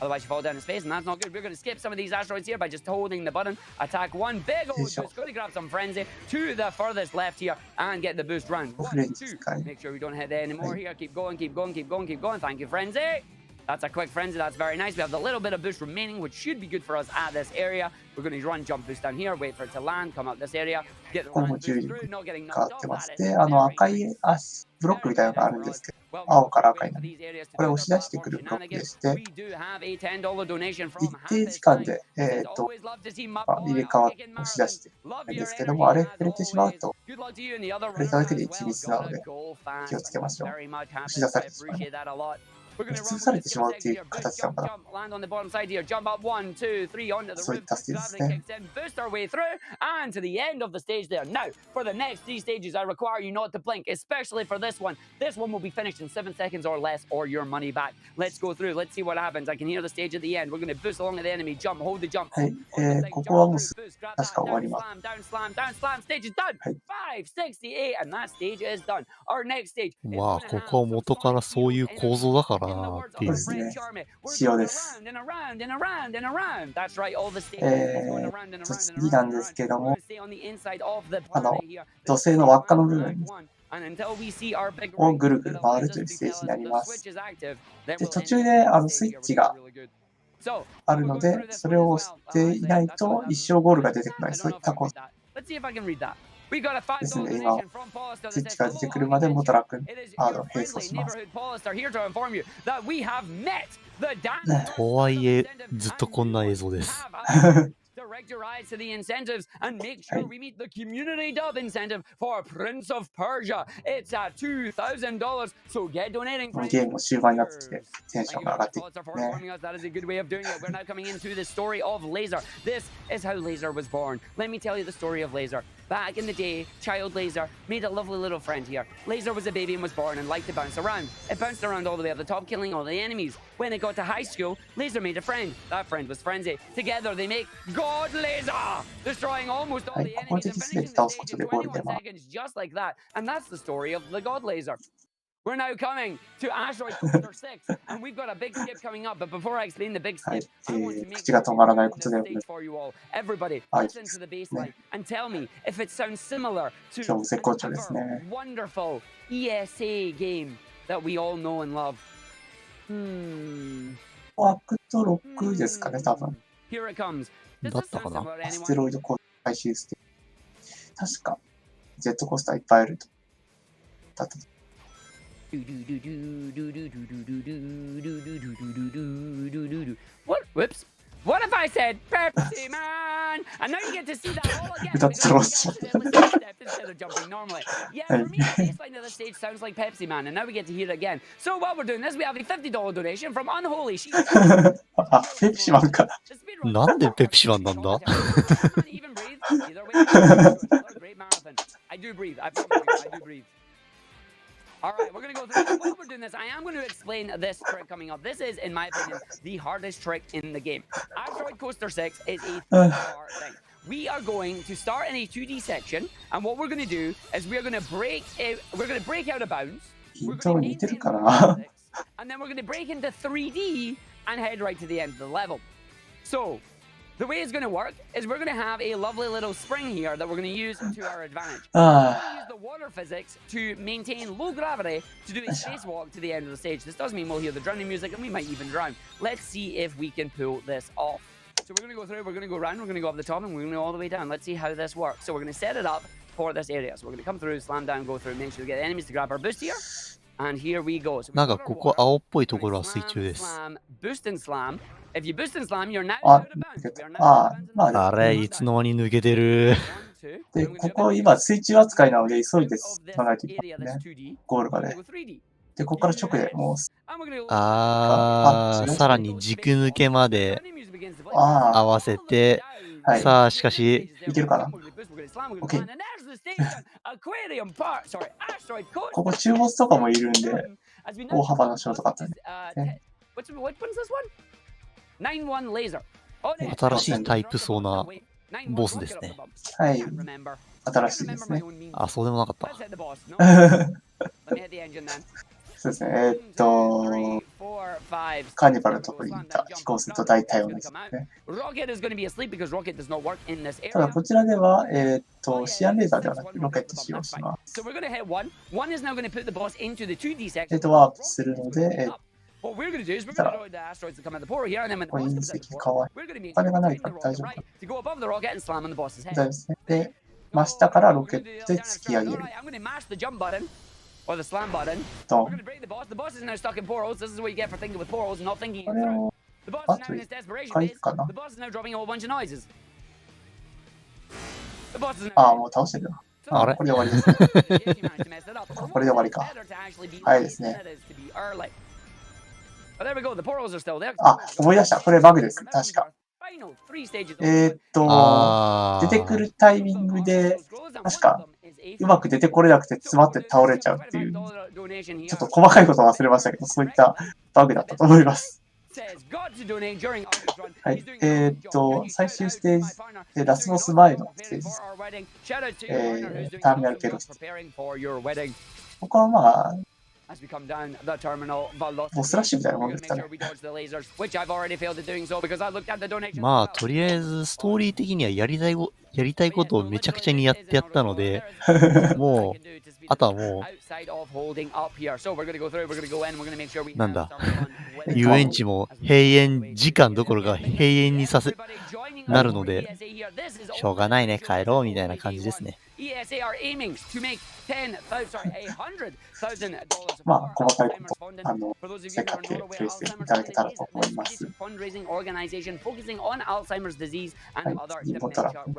Otherwise, you fall down in space, and that's not good. We're going to skip some of these asteroids here by just holding the button. Attack one, big old boost. Going to grab some Frenzy to the furthest left here and get the boost round. 1, 2. Make sure we don't hit any more here. Keep going, keep going, keep going, keep going. Thank you, Frenzy. That's a quick Frenzy. That's very nice. We have the little bit of boost remaining, which should be good for us at this area. We're going to run jump boost down here, wait for it to land, come up this area, get the round boost through, not getting 変 knocked わって off. ます。 That で、 is 赤 very い good. ブロックみたいなのがあるんですけど、 Well, 青から赤 wait にな for る。 these areas to これ do 押し出してくる platform ブロックで shenanigans. して、 We do have a $10 donation 一 from 定 Happy 時間 Time. で、 Says always love to see my 入れ boy 替わ Argick in 押し出し Maryland. てる Love ん your ですけども、あ energy れ as 触れてしまう always. と、 Good luck to you and the other 触れた runners だけで as 一 well. ミスなの Gotta で、 go 気を fast. つけましょう。 Very much 押 happy. し出さ I れてしまう。 appreciate that a lot. We're gonna 押し run 潰さ with れ a てしま skip うってい second う here. Boost, 形なの jump, かな。 jump, land on the bottom side here. Jump up 1, 2, 3 onto the そうい roof. ったステージです Gravity ね。 kicks in. Boost our way through and to the end of the stage there. Now, for the next 3 stages, I require you not to blink, especially for this one. This one will be finished in 7 seconds or less, or your money back. Let's go through. Let's see what happens. I can hear the stage at the end. We're going to boost along with the enemy. Jump, hold the jump. はい。 On the thing, ここは jump もう through, boost, grab 確か that. 終わ Down ります。 slam, down slam, down slam. Stage is done. はい。 568, and that stage is done. Our next stage is まあ、 going to こ have こは some 元から sonic そういう field 構造だから in the なっ words てい of う。そうです French ね。 Army. We're 仕様 going です。 around and around and around and around. That's right, all the stages is going around and around and 次なん around で and すけ around. ど We're も、 going to stay on the inside of the 土 planet here. 星の輪っかの部分 And until we see our big を ring ぐるぐ that る回 allows るという us ス to テー tell ジにな us り the ます。 switch is active, then で、 we'll 途 end 中 the で game of スイ the ッ stage チ where が we're really good. So, あ we'll る go の through で、 this そ one れ as を押 well. していない That's と what 一 that 生ゴールが means. 出てこな I い。 don't そうい know っ if I た can コー read ス that. Let's see if I can read that. We got a です $5 ので、今、 donation from Polestar スイ that ッチ says, が出て Hello, くるまで Argick も and っと Joe. 楽に It is 並 your 走 friendly します。 neighborhood Polestar here to inform you that we have met the dance ね とはいえ、ずっとこんな映像です。 Direct your eyes to the incentives and make は sure い。 we meet the community dub incentive for Prince of Persia. It's at $2,000, so get donating, この friends. ゲームも終盤になってきて、テンショ Thank ン you が very 上がっ much, ていく Polestar, for ね。 informing us. That is a good way of doing it. We're now coming into the story of Laser. This is how Laser was born. Let me tell you the story of Laser. Back in the day, child Laser made a lovely little friend here. Laser was a baby and was born and liked to bounce around. It bounced around all the way up the top, killing all the enemies. When it got to high school, Laser made a friend. That friend was Frenzy. Together, they make God Laser, destroying almost all はい。 the ここ enemies で and 実で finishing the 倒すこ stage と in でゴールで 21 seconds, just like that. And that's the story of the God Laser. We're now coming to Asteroid Coaster 6, and we've got a big skip coming up. But before I explain the big はい。 skip, I want to make 口が sure 止 we まらない ruin こ this とで、 stage for you all. Everybody, はい。 listen to the ね。 baseline and tell me if it sounds similar 今 to 日も絶好調 an ですね。 wonderful ESA game that we all know and love. アクト6ですかね、多分。 Here it comes. Does だ this った sound かな。 similar to アス anyone? テロイドコース最終ステージ。確か、ジェットコースターいっぱいあると。だったと。 What? Whoops. What if I said Pepsi Man? And now you get to see that all again. 歌ってま because し we た。 got to step instead of jumping normally. Yeah, はい。 for me, the baseline of the stage sounds like Pepsi Man, and now we get to hear it again. So while we're doing this, we have a $50 donation from Unholy Sheep. あ、ペプシマンか。 The speedrun なんでペプシマンなんだ Even breathe. Either way, another great marathon. I do breathe. I do breathe. All right, we're going to go through. While we're doing this, I am going to explain this trick coming up. This is, in my opinion, the hardest trick in the game. Asteroid Coaster 6 is a 3-part thing. We are going to start in a 2D section, and what we're going to do is we're going to break out of bounds. We're going to maintain physics, and then we're going to break into 3D and head right to the end of the level. So, the way it's going to work is we're going to have a lovely little spring here that we're going to use to our advantage. We're going to use the water physics to maintain low gravity to do a spacewalk to the end of the stage. This does mean we'll hear the drowning music and we might even drown. Let's see if we can pull this off. So we're going to go through, we're going to go around, we're going to go up the top, and we're going to go all the way down. Let's see how this works. So we're going to set it up for this area. So we're going to come through, slam down, go through, make sure we get enemies to grab our boost here. And here we go. So なんかここ青っぽいところは水中です。Boost and slam. If you boost and slam, you're now out of bounds. あれ、いつの間に抜けてる。で、ここ今水中扱いなので急いで進まないといけないね。ゴールまで。で、ここから直でもう。さらに軸抜けまで合わせて、さあ、しかし。いけるかな ?OK。ここ中ボスとかもいるんで、大幅なショートカットね。新しいタイプそうなボスですね。はい。新しいですね。あ、そうでもなかった。そうですね。カーニバルのところにいた飛行すると大体同じですね。ただこちらでは、シアンレーザーではなくロケット使用します。ワープするので、これ隕石かわい。お金がないから大丈夫かな。大丈夫ですね。で、真下からロケットで突き上げる。Or the slam button. We're going to break the boss. The boss is now stuck in portals. This is what you get for thinking with portals and not thinking. The boss is now in his desperation phase. The boss is now dropping a whole bunch of noises. The boss is now. ああ、もう倒してるな。あれこれで終わりですね。これで終わりか。はいですね。あ、思い出した。これバグです。確か。出てくるタイミングで、確か、うまく出てこれなくて詰まって倒れちゃうっていう、ちょっと細かいこと忘れましたけど、そういったバグだったと思います。はい。最終ステージ、ラスボス前のステージです。ターミナルペロシティ。ここはまあ、ボスラッシュみたいなもんですかね。まあ、とりあえず、ストーリー的にはやりたいことをめちゃくちゃにやってやったので、もう、あとはもう、なんだ、遊園地も閉園時間どころか閉園になるので、しょうがないね、帰ろうみたいな感じですね。まあ、細かいこと、せっかくプレイしていただけたらと思います。はい、次ボトラック。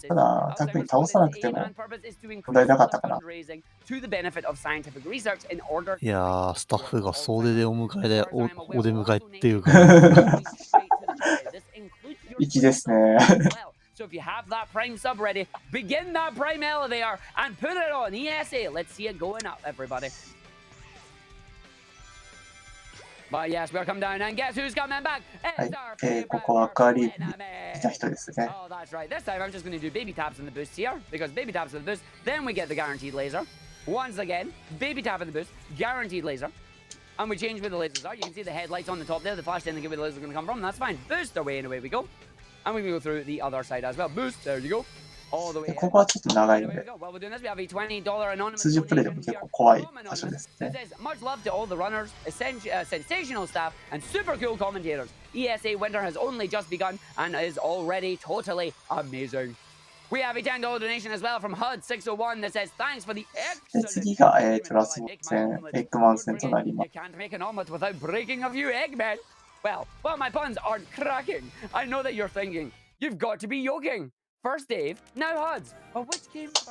ただ、逆に倒さなくても問題なかったかな。いやー、スタッフが総出でお出迎えっていうか。粋ですね。So if you have that prime sub ready, begin that prime elevator and put it on ESA. Let's see it going up, everybody. But yes, we're coming down and guess who's coming back? はい、ここは赤リーフにいた人ですね。Oh, that's right. This time I'm just going to do baby taps on the boost here because baby taps on the boost, then we get the guaranteed laser. Once again, baby tap on the boost, guaranteed laser. And we change where the lasers are. You can see the headlights on the top there, the flash then, and give where the lasers are going to come from. That's fine. Boost away and away we go. And we can go through the other side as well. Boost, there you go. All the way. ここはちょっと長いので、通常プレイでも結構怖い場所ですね。Much love to all the runners, sensational staff, and super cool commentators. ESAwinter has only just begun and is already totally amazing. We have a $10 donation as well from HUD601 that says thanks for the で、次が、ラスボス戦、エッグマン戦となります。You can't make an omelet without breaking a few egg, man. Well, my puns aren't cracking. I know that you're thinking, you've got to be yoking. First Dave, now HUDs. But which came first?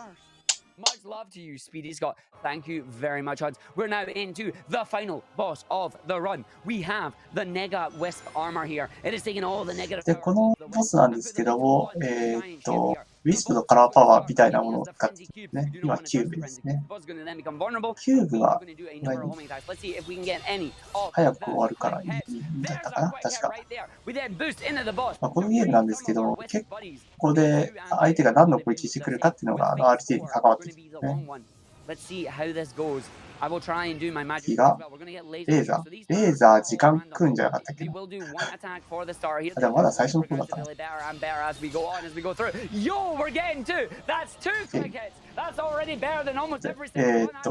Much love to you, Speedy Scott. Thank you very much, HUDs. We're now into the final boss of the run. We have the Nega Wisp armor here. It is taking all the negative... で、このボスなんですけども、ウィスプとカラーパワーみたいなものを使ってね、今キューブですね。キューブは早く終わるからいいんだったかな、確か。このゲームなんですけど、結構ここで相手が何の攻撃してくるかっていうのがRTA に関わってくるんですね。次がレーザー。レーザー時間食うんじゃなかったっけな。でもまだ最初の方だったな。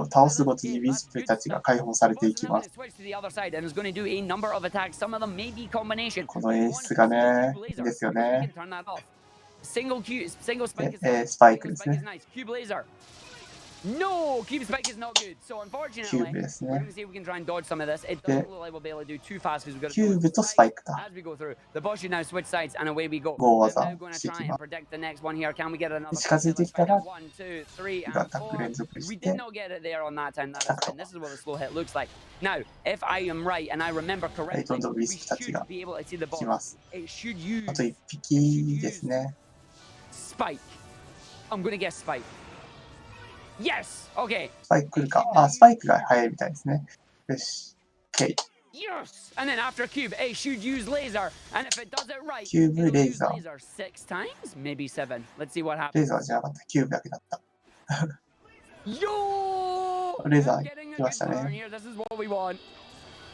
倒すごとにウィスプたちが解放されていきます。この演出がね、いいですよね。スパイクですね。No, cube spike is not good. So キュー unfortunately, ブです we're ね。 going to see if we can try and dodge some of this. It doesn't look like we'll be able to do too fast because we've got キューブとスパイクだ。 as we go through. The boss should now switch sides and away we go. ゴー We're 技 now を going to してい try き and ます。 predict the next one here. Can we get another? 近づいてきた Let's ら、 try that. 1, 2, 3, ア and タック 4. 連続 We し did て、 not get it there on that time. That is アタック fine. This is what the slow hit looks like. Now, if I am right and I remember はい、ど correctly, んどんウィ we スプたち should が be able to see the 来 boss. ます。 It should use あと1匹ですね。 spike. I'm going to guess spike. Yes! Okay. スパイク来るか。あ、スパイクが早いみたいですね。よし。OK。 Yes! And then after cube, it should use laser. And if it does it right, キューブ、 it'll レー use ザー。 laser 6 times? Maybe 7. Let's see what レー happens. ザーじゃなかった。キューブだけだった。 Yo! レーザー I'm getting a 来ま good したね。 turn here. This is what we want.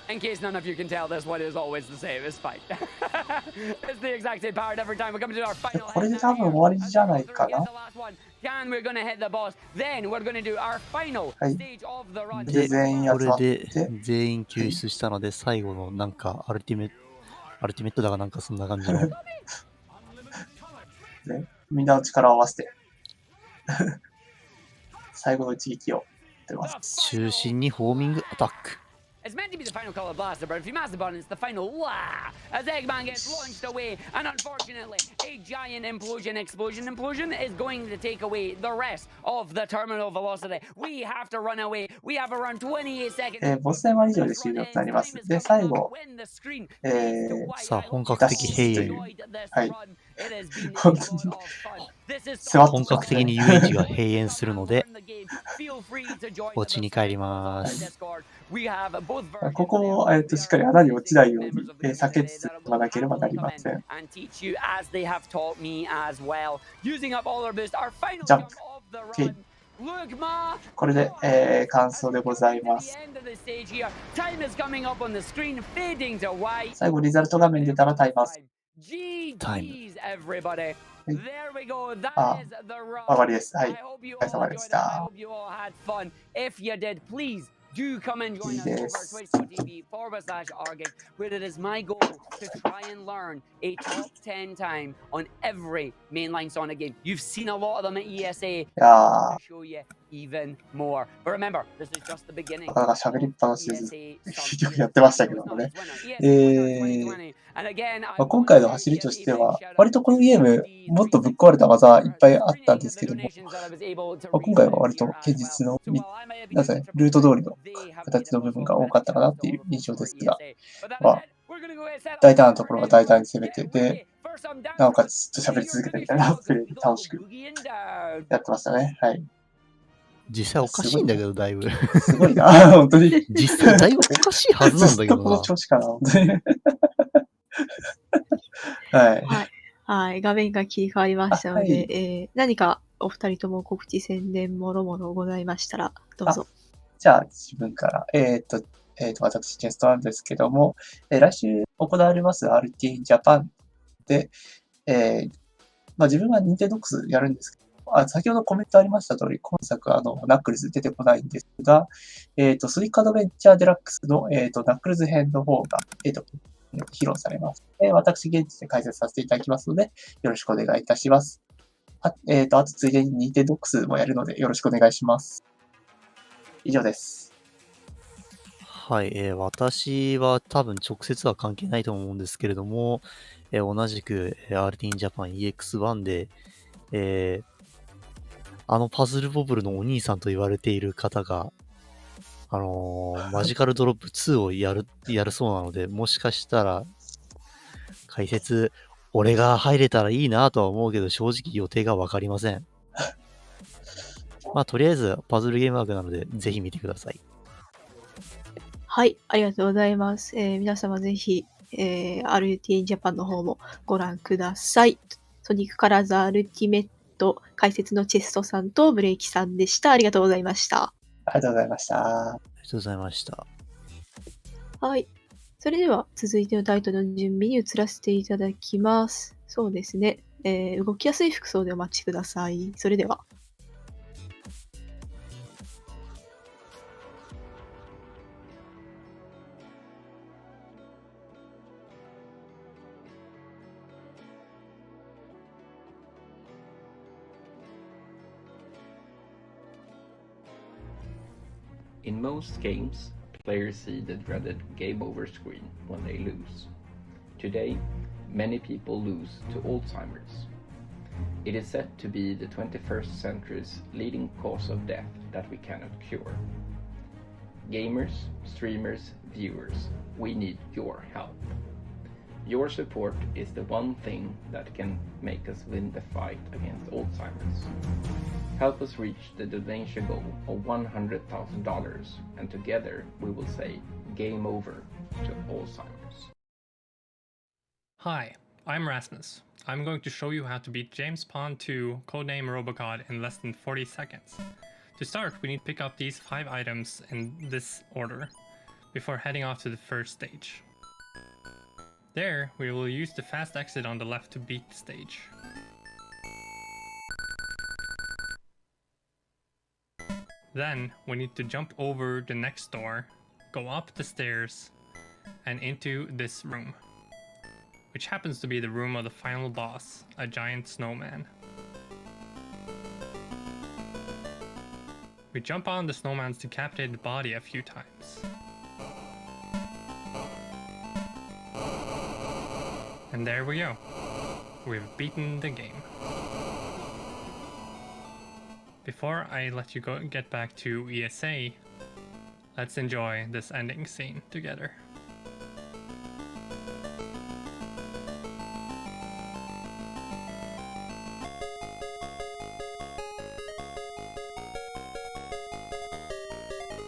In case none of you can tell, this one is always the same. It's spike. It's the exact same power every time. We're coming to our で final これで hit 多 now 分 here. 終わり As じゃ we な go い through, か here's な。 the last one. And we're gonna hit the boss. Then we're gonna do our final はい。 stage of the run. で、全員こ集まっれでて、全員救出したので、最後のなんかアルティメットだかなんかそんな感じの。で、みんなの力を合わせて、最後の一撃を出ます。中心にホーミングアタック。 It's meant to be the final color blaster, but if you mash the button, it's the final wah! As Eggman gets launched away, and unfortunately, a giant implosion is going to take away the rest of the terminal velocity. We have to run away. We have around 28 seconds. ボス戦は以上で終了となります。で、最後、さあ、本格的閉園。はい。本当に座って本格的に遊園地が閉園するので、お家に帰ります。ここも、しっかり穴に落ちないように、避けつつ踏まなければなりません。ジャンプ。OK。これで、完走でございます。最後、リザルト画面出たらタイマース。タイム。あ、終わりです。はい。お疲れ様でした。Do come and join us over at twitch.tv/Argick, where it is my goal to try and learn a top 10 time on every mainline Sonic game. You've seen a lot of them at ESA. I'll show you even more. But remember, this is just the beginning. なかなか喋りっぱなしでやってましたけどもね。今回の走りとしては、割とこのゲーム、もっとぶっ壊れた技いっぱいあったんですけども、今回は割と堅実の、なんかね、ルート通りの形の部分が多かったかなっていう印象ですが、大胆なところは大胆に攻めて、で、なおかつずっと喋り続けてみたいなプレイで楽しくやってましたね。はい。実際おかしいんだけど、だいぶ。すごいな、本当に。実際だいぶおかしいはずなんだけどな。この調子かな、本当に。はい。はい。画面が切り替わりましたので、はい、何かお二人とも告知宣伝もろもろございましたら、どうぞ。じゃあ、自分から。私、チェストなんですけども、来週行われますアルティジャパンで、自分はニンテンドックスやるんですけど、先ほどコメントありました通り、今作ナックルズ出てこないんですが、スイカアドベンチャーデラックスの、ナックルズ編の方が、披露されます。私、現地で解説させていただきますので、よろしくお願いいたします。あとついでにニンテンドックスもやるので、よろしくお願いします。以上です。はい、私は多分直接は関係ないと思うんですけれども、同じく、RT in Japan EX1 で、パズルボブルのお兄さんと言われている方が、マジカルドロップ2をやるそうなので、もしかしたら解説俺が入れたらいいなとは思うけど、正直予定がわかりません。まあ、とりあえず、パズルゲーム枠なので、ぜひ見てください。はい、ありがとうございます。皆様ぜひ、RTA ジャパンの方もご覧ください。ソニックカラーズアルティメット解説のチェストさんとブレーキさんでした。ありがとうございました。ありがとうございました。ありがとうございました。はい。それでは続いてのタイトルの準備に移らせていただきます。そうですね。動きやすい服装でお待ちください。それでは。In most games, players see the dreaded game over screen when they lose. Today, many people lose to Alzheimer's. It is said to be the 21st century's leading cause of death that we cannot cure. Gamers, streamers, viewers, we need your help. Your support is the one thing that can make us win the fight against Alzheimer's. Help us reach the donation goal of $100,000, and together we will say game over to Alzheimer's. Hi, I'm Rasmus. I'm going to show you how to beat James Pond 2 codename Robocod in less than 40 seconds. To start, we need to pick up these 5 items in this order before heading off to the first stage. There, we will use the fast exit on the left to beat the stage. Then, we need to jump over the next door, go up the stairs, and into this room, which happens to be the room of the final boss, a giant snowman. We jump on the snowman's decapitated body a few times. And there we go. We've beaten the game. Before I let you get back to ESA, let's enjoy this ending scene together.